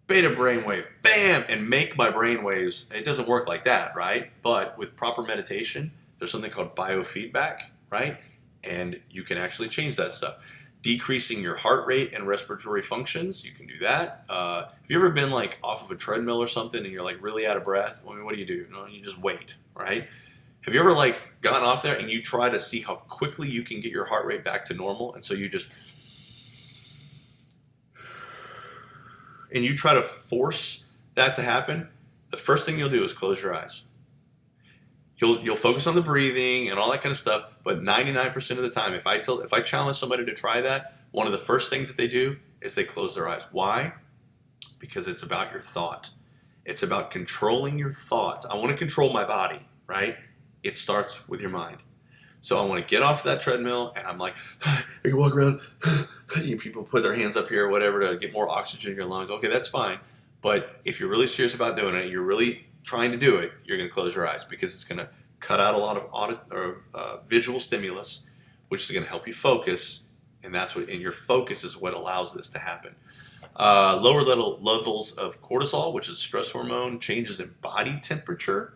beta brainwave, bam, and make my brainwaves. It doesn't work like that, right? But with proper meditation, there's something called biofeedback, right? And you can actually change that stuff. Decreasing your heart rate and respiratory functions, you can do that. Have you ever been like off of a treadmill or something and you're like really out of breath? What do? You just wait, right? Have you ever like gone off there and you try to see how quickly you can get your heart rate back to normal? And so you just, and you try to force that to happen. The first thing you'll do is close your eyes. You'll focus on the breathing and all that kind of stuff, but 99% of the time, if I challenge somebody to try that, one of the first things that they do is they close their eyes. Why? Because it's about your thought. It's about controlling your thoughts. I want to control my body, right? It starts with your mind. So I want to get off that treadmill and I'm like, I can walk around. People put their hands up here or whatever to get more oxygen in your lungs. Okay, that's fine. But if you're really serious about doing it, you're really trying to do it, you're going to close your eyes because it's going to cut out a lot of visual stimulus, which is going to help you focus, and your focus is what allows this to happen. Lower levels of cortisol, which is stress hormone, changes in body temperature.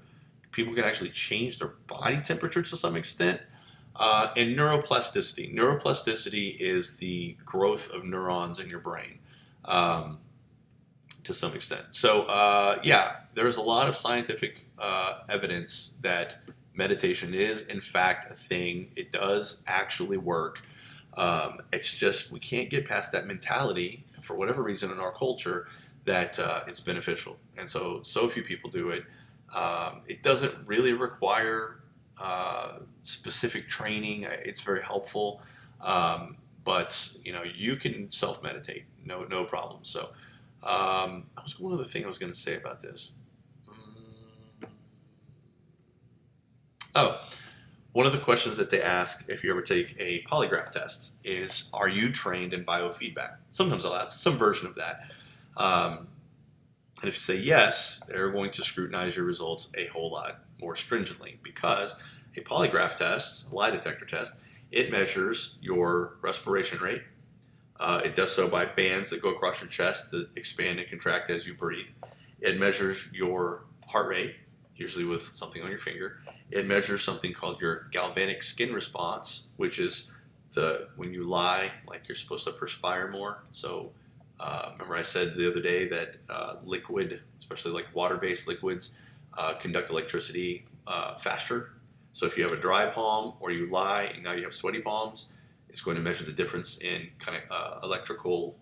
People can actually change their body temperature to some extent. And neuroplasticity. Neuroplasticity is the growth of neurons in your brain. To some extent. So, there's a lot of scientific evidence that meditation is, in fact, a thing. It does actually work. It's just we can't get past that mentality, for whatever reason in our culture, that it's beneficial. And so few people do it. It doesn't really require specific training. It's very helpful. But, you can self-meditate. No problem. So, was one other thing I was going to say about this. One of the questions that they ask if you ever take a polygraph test is, are you trained in biofeedback? Sometimes I'll ask some version of that. And if you say yes, they're going to scrutinize your results a whole lot more stringently because a polygraph test, a lie detector test, it measures your respiration rate. It does so by bands that go across your chest that expand and contract as you breathe. It measures your heart rate, usually with something on your finger. It measures something called your galvanic skin response, which is when you lie, like you're supposed to perspire more. So remember I said the other day that liquid, especially like water-based liquids, conduct electricity faster. So if you have a dry palm or you lie and now you have sweaty palms, it's going to measure the difference in kind of electrical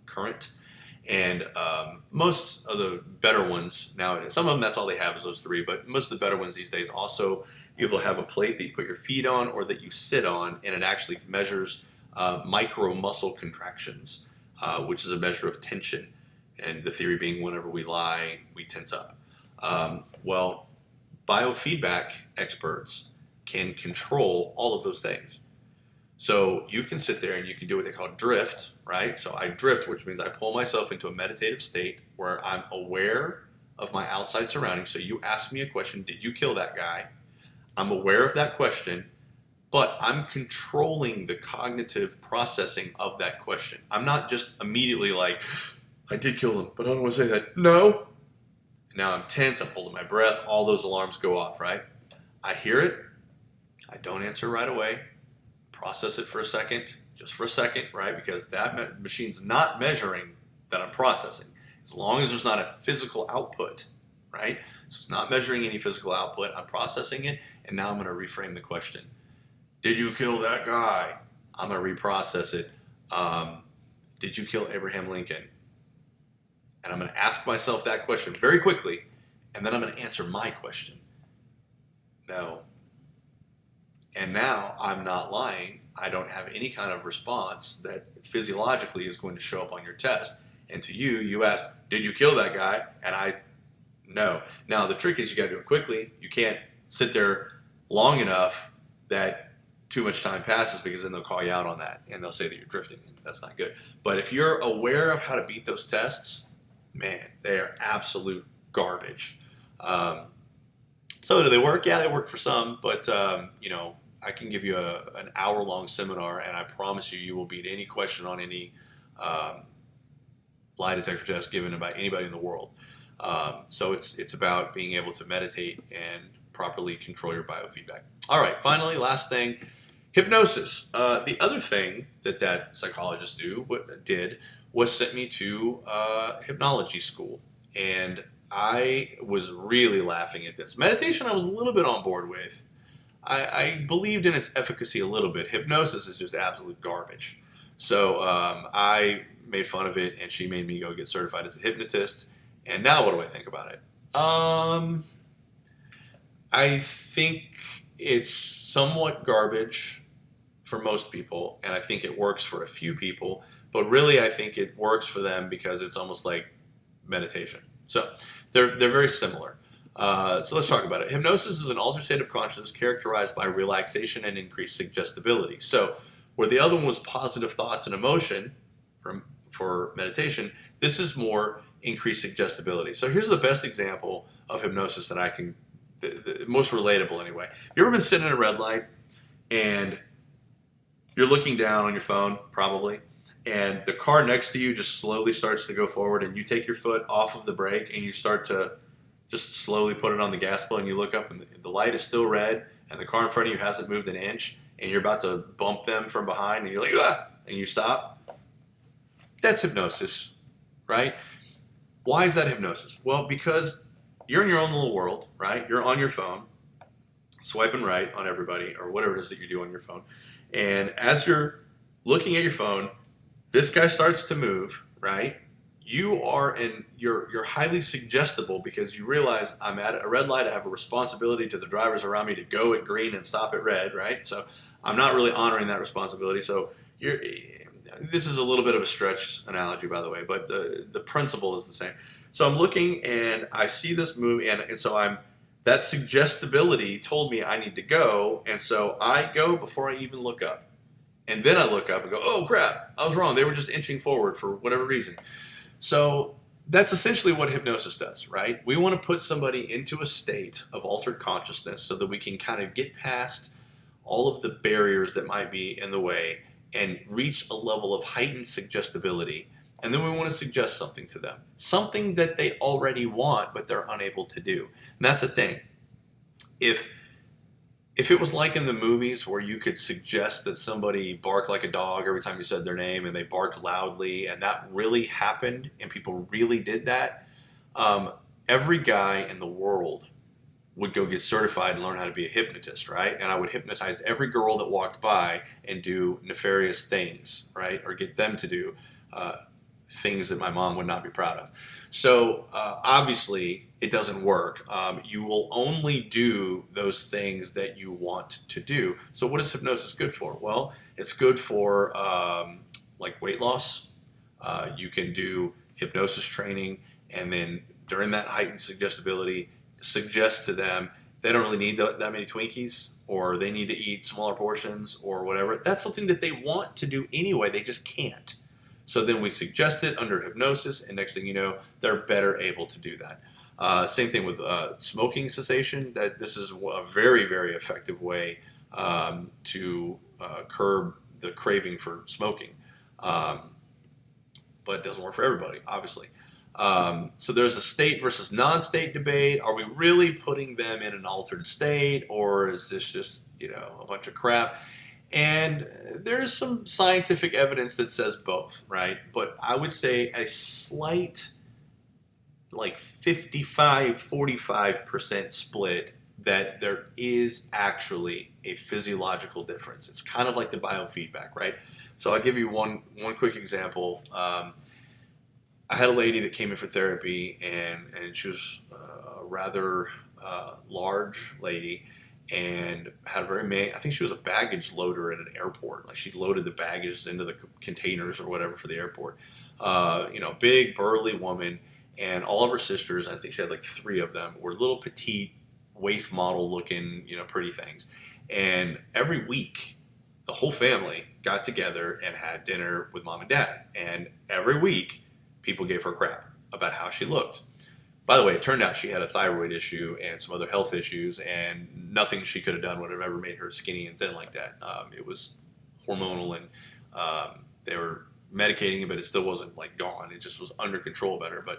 current. And most of the better ones nowadays, some of them that's all they have is those three, but most of the better ones these days also either have a plate that you put your feet on or that you sit on, and it actually measures micro muscle contractions, which is a measure of tension. And the theory being whenever we lie, we tense up. Well, biofeedback experts can control all of those things. So you can sit there and you can do what they call drift, right? So I drift, which means I pull myself into a meditative state where I'm aware of my outside surroundings. So you ask me a question, did you kill that guy? I'm aware of that question, but I'm controlling the cognitive processing of that question. I'm not just immediately like, I did kill him, but I don't want to say that. No. Now I'm tense, I'm holding my breath, all those alarms go off, right? I hear it, I don't answer right away, process it for a second, just for a second, right? Because that machine's not measuring that I'm processing. As long as there's not a physical output, right? So it's not measuring any physical output, I'm processing it, and now I'm going to reframe the question. Did you kill that guy? I'm going to reprocess it. Did you kill Abraham Lincoln? And I'm going to ask myself that question very quickly, and then I'm going to answer my question. No. And now I'm not lying. I don't have any kind of response that physiologically is going to show up on your test. And to you, you ask, did you kill that guy? And no. Now, the trick is you got to do it quickly. You can't sit there long enough that too much time passes, because then they'll call you out on that and they'll say that you're drifting. That's not good. But if you're aware of how to beat those tests, man, they are absolute garbage. So do they work? Yeah, they work for some, but I can give you an hour-long seminar, and I promise you will beat any question on any lie detector test given by anybody in the world. So it's about being able to meditate and properly control your biofeedback. All right, finally, last thing, hypnosis. The other thing that psychologist did was sent me to hypnology school, and I was really laughing at this. Meditation I was a little bit on board with. I believed in its efficacy a little bit. Hypnosis is just absolute garbage. So I made fun of it, and she made me go get certified as a hypnotist. And now what do I think about it? I think it's somewhat garbage for most people, and I think it works for a few people. But really, I think it works for them because it's almost like meditation. So they're very similar. So let's talk about it. Hypnosis is an altered state of consciousness characterized by relaxation and increased suggestibility. So where the other one was positive thoughts and emotion for meditation, this is more increased suggestibility. So here's the best example of hypnosis that I can, the most relatable anyway. You ever been sitting in a red light and you're looking down on your phone, probably, and the car next to you just slowly starts to go forward, and you take your foot off of the brake and you start to just slowly put it on the gas pedal, and you look up and the light is still red and the car in front of you hasn't moved an inch, and you're about to bump them from behind, and you're like, ah, and you stop. That's hypnosis, right? Why is that hypnosis? Well, because you're in your own little world, right? You're on your phone, swiping right on everybody or whatever it is that you do on your phone. And as you're looking at your phone, this guy starts to move, right? You're highly suggestible because you realize I'm at a red light. I have a responsibility to the drivers around me to go at green and stop at red, right? So I'm not really honoring that responsibility. So this is a little bit of a stretch analogy, by the way, but the principle is the same. So I'm looking and I see this movie, and so that suggestibility told me I need to go, and so I go before I even look up. And then I look up and go, oh crap, I was wrong. They were just inching forward for whatever reason. So that's essentially what hypnosis does, right? We want to put somebody into a state of altered consciousness so that we can kind of get past all of the barriers that might be in the way and reach a level of heightened suggestibility. And then we want to suggest something to them, something that they already want but they're unable to do. And that's the thing. If it was like in the movies where you could suggest that somebody barked like a dog every time you said their name, and they barked loudly, and that really happened and people really did that, every guy in the world would go get certified and learn how to be a hypnotist, right? And I would hypnotize every girl that walked by and do nefarious things, right? Or get them to do things that my mom would not be proud of. So obviously it doesn't work. You will only do those things that you want to do. So what is hypnosis good for? Well, it's good for like weight loss. You can do hypnosis training, and then during that heightened suggestibility, suggest to them they don't really need that many Twinkies, or they need to eat smaller portions or whatever. That's something that they want to do anyway. They just can't. So then we suggest it under hypnosis, and next thing you know, they're better able to do that. Same thing with smoking cessation. That this is a very, very effective way to curb the craving for smoking. Um, but it doesn't work for everybody, obviously. So there's a state versus non-state debate. Are we really putting them in an altered state, or is this just a bunch of crap? And there's some scientific evidence that says both, right? But I would say a slight, like 55-45% split that there is actually a physiological difference. It's kind of like the biofeedback, right? So I'll give you one quick example. I had a lady that came in for therapy, and she was a rather large lady, and had a I think she was a baggage loader at an airport. Like, she loaded the baggage into the containers or whatever for the airport. Big burly woman, and all of her sisters, I think she had like 3 of them, were little petite waif model looking, pretty things. And every week, the whole family got together and had dinner with mom and dad. And every week, people gave her crap about how she looked. By the way, it turned out she had a thyroid issue and some other health issues, and nothing she could have done would have ever made her skinny and thin like that. It was hormonal, and they were medicating it, but it still wasn't like gone. It just was under control better. But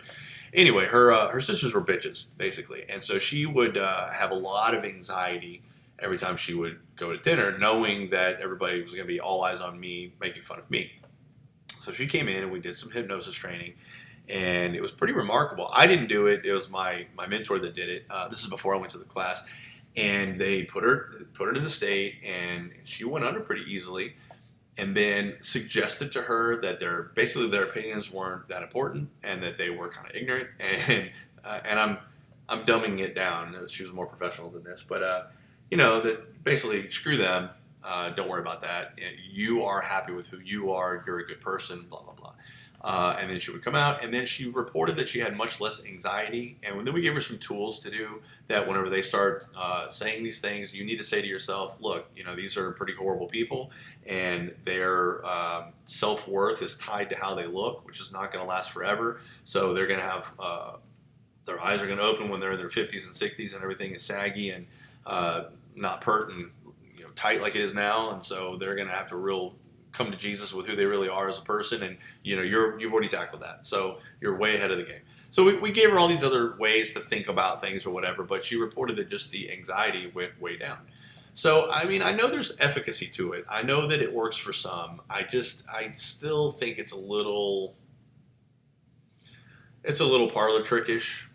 anyway, her sisters were bitches, basically. And so she would have a lot of anxiety every time she would go to dinner, knowing that everybody was going to be all eyes on me, making fun of me. So she came in and we did some hypnosis training, and it was pretty remarkable. I didn't do it. It was my mentor that did it. This is before I went to the class. And they put her in the state, and she went under pretty easily, and then suggested to her that their opinions weren't that important, and that they were kind of ignorant. And I'm dumbing it down. She was more professional than this, but that basically, screw them. Don't worry about that. You are happy with who you are. You're a good person. Blah blah blah. And then she would come out, and then she reported that she had much less anxiety. And then we gave her some tools to do that. Whenever they start saying these things, you need to say to yourself, look, these are pretty horrible people, and their self-worth is tied to how they look, which is not going to last forever. So they're going to have, their eyes are going to open when they're in their 50s and 60s, and everything is saggy and not pert and tight like it is now. And so they're going to have to come to Jesus with who they really are as a person, and you've already tackled that, so you're way ahead of the game. So we gave her all these other ways to think about things or whatever, but she reported that just the anxiety went way down. So I know there's efficacy to it. I know that it works for some. I still think it's a little parlor trickish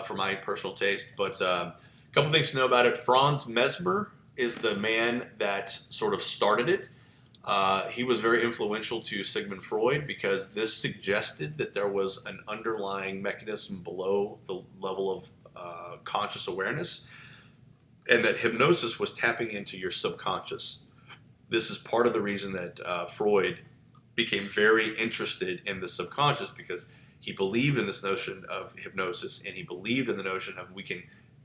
for my personal taste. But a couple things to know about it. Franz Mesmer is the man that sort of started it. He was very influential to Sigmund Freud, because this suggested that there was an underlying mechanism below the level of conscious awareness, and that hypnosis was tapping into your subconscious. This is part of the reason that Freud became very interested in the subconscious, because he believed in this notion of hypnosis, and he believed in the notion of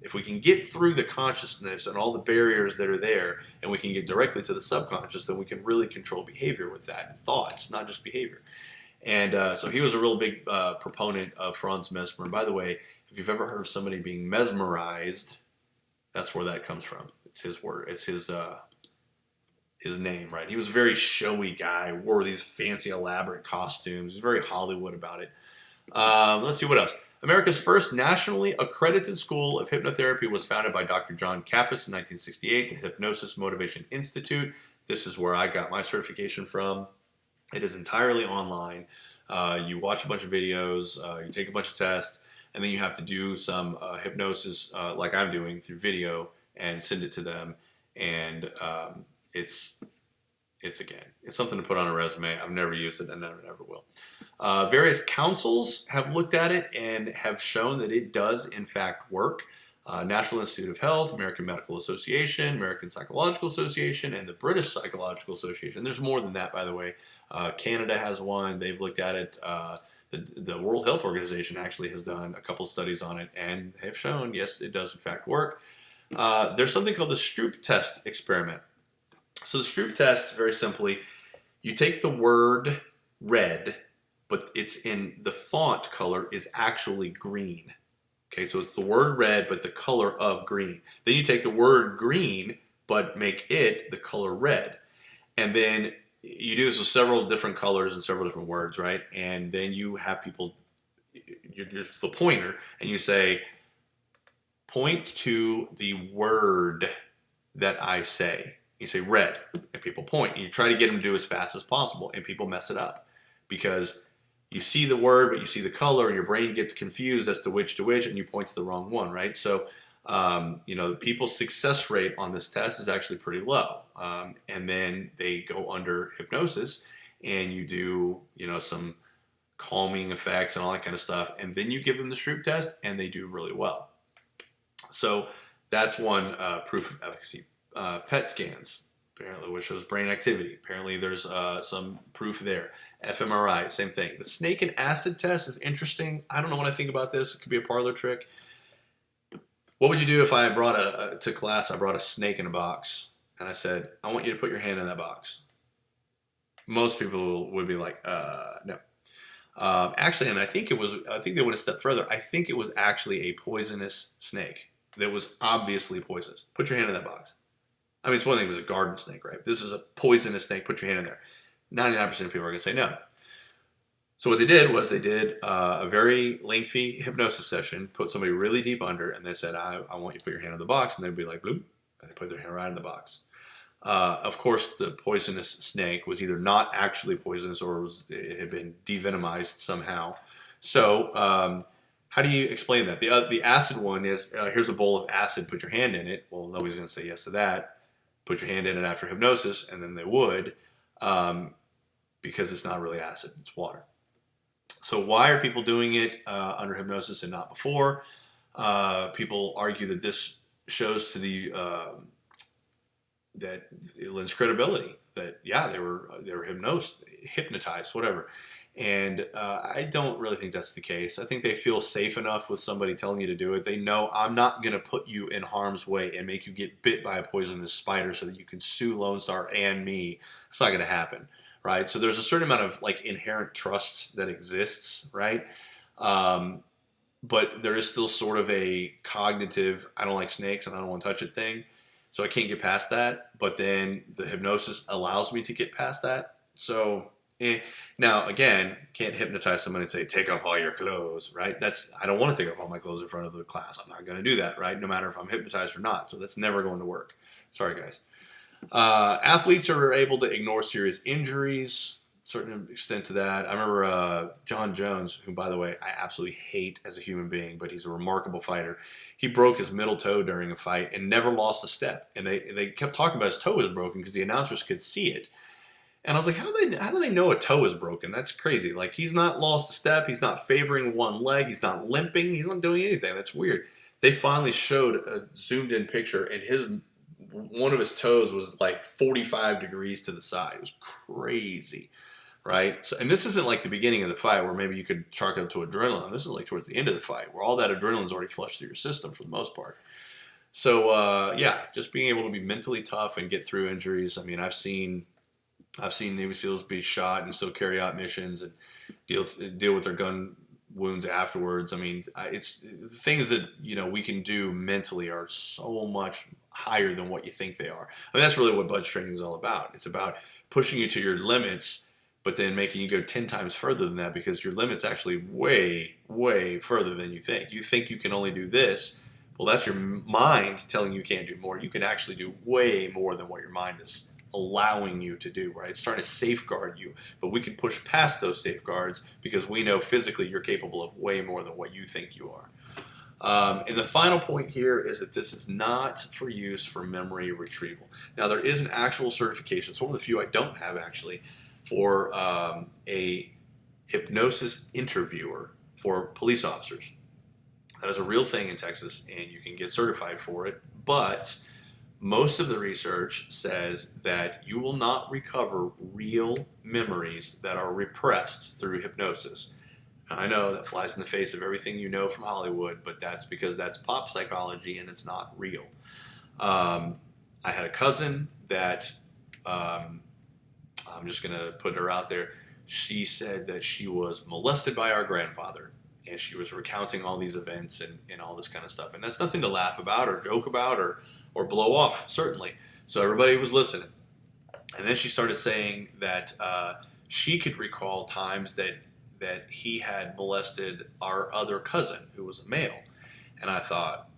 if we can get through the consciousness and all the barriers that are there, and we can get directly to the subconscious, then we can really control behavior with that, thoughts, not just behavior. And so he was a real big proponent of Franz Mesmer. And by the way, if you've ever heard of somebody being mesmerized, that's where that comes from. It's his word. It's his name, right? He was a very showy guy, wore these fancy, elaborate costumes. He's very Hollywood about it. Let's see what else. America's first nationally accredited school of hypnotherapy was founded by Dr. John Kappas in 1968, the Hypnosis Motivation Institute. This is where I got my certification from. It is entirely online. You watch a bunch of videos, you take a bunch of tests, and then you have to do some hypnosis like I'm doing through video and send it to them. And it's something to put on a resume. I've never used it and never will. Various councils have looked at it and have shown that it does in fact work. National Institute of Health, American Medical Association, American Psychological Association, and the British Psychological Association. There's more than that, by the way. Canada has one. They've looked at it. The World Health Organization actually has done a couple studies on it, and have shown, yes, it does in fact work. There's something called the Stroop test experiment. So the Stroop test, very simply, you take the word red, but it's in the font color is actually green. Okay, so it's the word red, but the color of green. Then you take the word green, but make it the color red. And then you do this with several different colors and several different words, right? And then you have people, you're the pointer, and you say, point to the word that I say. You say red, and people point. And you try to get them to do as fast as possible, and people mess it up because you see the word, but you see the color, and your brain gets confused as to which, and you point to the wrong one, right? So, people's success rate on this test is actually pretty low. And then they go under hypnosis, and you do, some calming effects and all that kind of stuff, and then you give them the Stroop test, and they do really well. So that's one proof of efficacy. PET scans, apparently, which shows brain activity. Apparently, there's some proof there. fMRI, same thing. The snake and acid test is interesting. I don't know what I think about this. It could be a parlor trick. What would you do if I brought to class, I brought a snake in a box, and I said, I want you to put your hand in that box? Most people would be like, no. Actually, and I think they went a step further. I think it was actually a poisonous snake that was obviously poisonous. Put your hand in that box. I mean, it's one thing, it was a garden snake, right? This is a poisonous snake. Put your hand in there. 99% of people are going to say no. So what they did was they did a very lengthy hypnosis session, put somebody really deep under, and they said, I want you to put your hand in the box. And they'd be like, bloop. And they put their hand right in the box. Of course, the poisonous snake was either not actually poisonous or it had been devenomized somehow. So how do you explain that? The acid one is, here's a bowl of acid, put your hand in it. Well, nobody's going to say yes to that. Put your hand in it after hypnosis, and then they would, because it's not really acid, it's water. So why are people doing it under hypnosis and not before? People argue that this shows to that it lends credibility. That they were hypnotized, whatever. And I don't really think that's the case. I think they feel safe enough with somebody telling you to do it. They know I'm not going to put you in harm's way and make you get bit by a poisonous spider so that you can sue Lone Star and me. It's not going to happen. Right, so there's a certain amount of inherent trust that exists, right? But there is still sort of a cognitive, I don't like snakes and I don't want to touch it thing, so I can't get past that. But then the hypnosis allows me to get past that. So now again, can't hypnotize somebody and say take off all your clothes, right? I don't want to take off all my clothes in front of the class. I'm not going to do that, right? No matter if I'm hypnotized or not. So that's never going to work. Sorry, guys. Athletes are able to ignore serious injuries, certain extent to that. I remember John Jones, who, by the way, I absolutely hate as a human being, but he's a remarkable fighter. He broke his middle toe during a fight and never lost a step. And they kept talking about his toe was broken because the announcers could see it. And I was like, how do they know a toe is broken? That's crazy. He's not lost a step. He's not favoring one leg. He's not limping. He's not doing anything. That's weird. They finally showed a zoomed-in picture, and one of his toes was 45 degrees to the side. It was crazy, right? So, and this isn't the beginning of the fight where maybe you could chalk it up to adrenaline. This is towards the end of the fight where all that adrenaline is already flushed through your system for the most part. So just being able to be mentally tough and get through injuries. I mean, I've seen Navy SEALs be shot and still carry out missions and deal with their gun wounds afterwards. I mean, it's the things that we can do mentally are so much higher than what you think they are. I mean, that's really what budge training is all about. It's about pushing you to your limits, but then making you go 10 times further than that because your limit's actually way, way further than you think. You think you can only do this. Well, that's your mind telling you can't do more. You can actually do way more than what your mind is allowing you to do, right? It's starting to safeguard you, but we can push past those safeguards because we know physically you're capable of way more than what you think you are. And the final point here is that this is not for use for memory retrieval. Now, there is an actual certification. It's one of the few I don't have, actually, for a hypnosis interviewer for police officers. That is a real thing in Texas, and you can get certified for it. But most of the research says that you will not recover real memories that are repressed through hypnosis. I know that flies in the face of everything you know from Hollywood, but that's because that's pop psychology and it's not real. I had a cousin that, I'm just going to put her out there. She said that she was molested by our grandfather. and she was recounting all these events and all this kind of stuff. And that's nothing to laugh about or joke about or blow off, certainly. So everybody was listening. And then she started saying that she could recall times that he had molested our other cousin, who was a male. And I thought,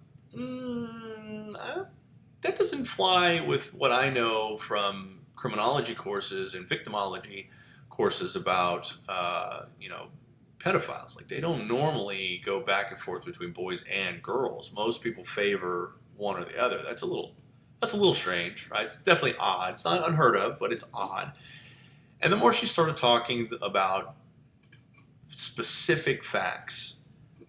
that doesn't fly with what I know from criminology courses and victimology courses about, pedophiles. Like, they don't normally go back and forth between boys and girls. Most people favor one or the other. That's a little strange, right? It's definitely odd. It's not unheard of, but it's odd. And the more she started talking about specific facts,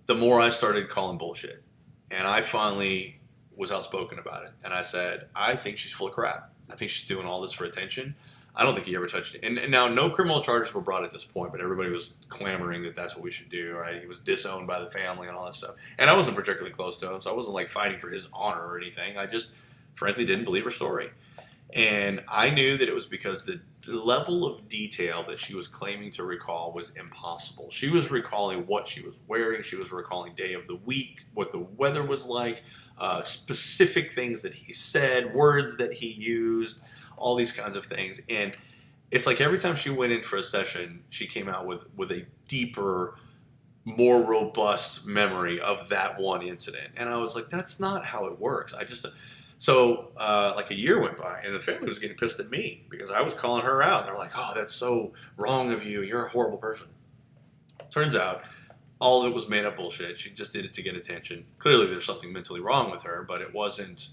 the more I started calling bullshit. And I finally was outspoken about it. And I said, I think she's full of crap. I think she's doing all this for attention. I don't think he ever touched it. And now no criminal charges were brought at this point, but everybody was clamoring that that's what we should do, right? He was disowned by the family and all that stuff. And I wasn't particularly close to him, so I wasn't like fighting for his honor or anything. I just frankly didn't believe her story. And I knew that it was because the level of detail that she was claiming to recall was impossible. She was recalling what she was wearing. She was recalling day of the week, what the weather was like, specific things that he said, words that he used, all these kinds of things. And it's like every time she went in for a session, she came out with a deeper, more robust memory of that one incident. And I was like, that's not how it works. So like a year went by, and the family was getting pissed at me because I was calling her out. They're like, oh, that's so wrong of you. You're a horrible person. Turns out all of it was made up bullshit. She just did it to get attention. Clearly there's something mentally wrong with her, but it wasn't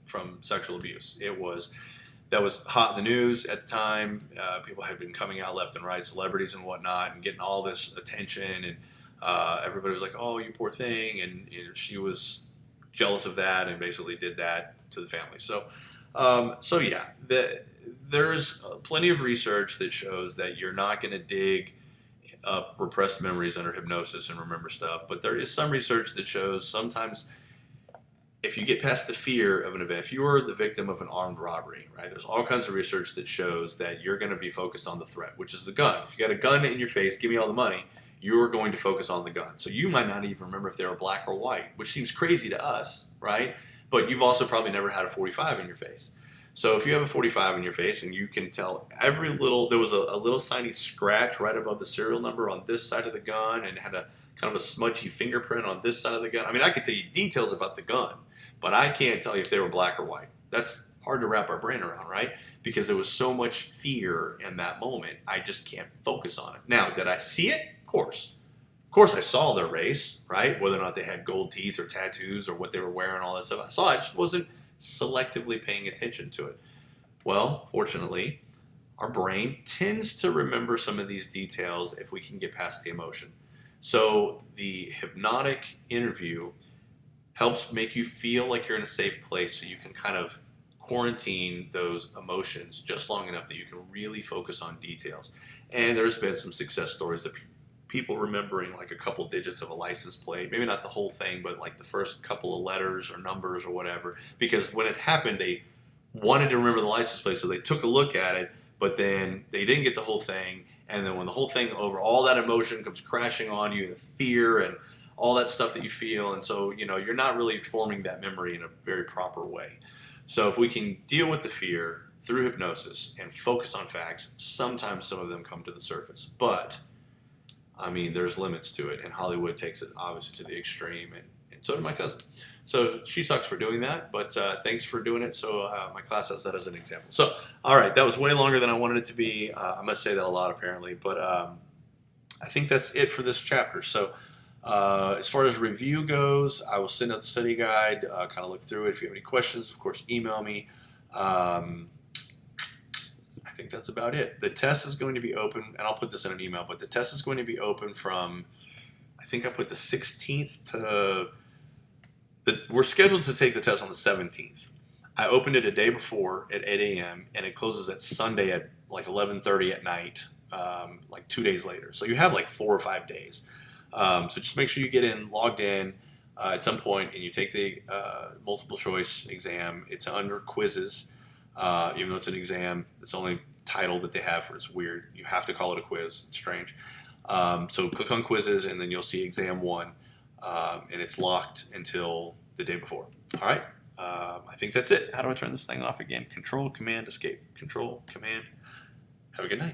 from sexual abuse. That was hot in the news at the time. People had been coming out left and right, celebrities and whatnot, and getting all this attention. And everybody was like, oh, you poor thing. And she was jealous of that and basically did that to the family. So yeah, there's plenty of research that shows that you're not going to dig up repressed memories under hypnosis and remember stuff. But there is some research that shows sometimes if you get past the fear of an event, if you are the victim of an armed robbery, right, there's all kinds of research that shows that you're going to be focused on the threat, which is the gun. If you got a gun in your face, give me all the money, you're going to focus on the gun. So you might not even remember if they were black or white, which seems crazy to us, right? But you've also probably never had a 45 in your face. So if you have a 45 in your face and you can tell there was a little tiny scratch right above the serial number on this side of the gun and had a kind of a smudgy fingerprint on this side of the gun. I mean, I could tell you details about the gun, but I can't tell you if they were black or white. That's hard to wrap our brain around, right? Because there was so much fear in that moment, I just can't focus on it. Now, did I see it? Of course. Of course I saw their race, right? Whether or not they had gold teeth or tattoos or what they were wearing, all that stuff. I saw it. I just wasn't selectively paying attention to it. Well, fortunately, our brain tends to remember some of these details if we can get past the emotion. So the hypnotic interview helps make you feel like you're in a safe place so you can kind of quarantine those emotions just long enough that you can really focus on details. And there's been some success stories of people remembering like a couple digits of a license plate, maybe not the whole thing, but like the first couple of letters or numbers or whatever, because when it happened, they wanted to remember the license plate, so they took a look at it, but then they didn't get the whole thing. And then when the whole thing over, all that emotion comes crashing on you, the fear and all that stuff that you feel. And so, you're not really forming that memory in a very proper way. So if we can deal with the fear through hypnosis and focus on facts, sometimes some of them come to the surface. But, I mean, there's limits to it. And Hollywood takes it obviously to the extreme. And so did my cousin. So she sucks for doing that, but thanks for doing it. So my class has that as an example. So, all right, that was way longer than I wanted it to be. I'm going to say that a lot apparently, but I think that's it for this chapter. So as far as review goes, I will send out the study guide, kind of look through it. If you have any questions, of course, email me. I think that's about it. The test is going to be open, and I'll put this in an email, but the test is going to be open from, I think I put the 16th to... we're scheduled to take the test on the 17th. I opened it a day before at 8 a.m. and it closes at Sunday at like 11:30 at night, like 2 days later. So you have like 4 or 5 days. So just make sure you get logged in at some point, and you take the multiple choice exam. It's under quizzes, even though it's an exam. It's the only title that they have for it. It's weird. You have to call it a quiz. It's strange. So click on quizzes, and then you'll see exam 1, and it's locked until the day before. All right. I think that's it. How do I turn this thing off again? Control, Command, Escape. Control, Command. Have a good night.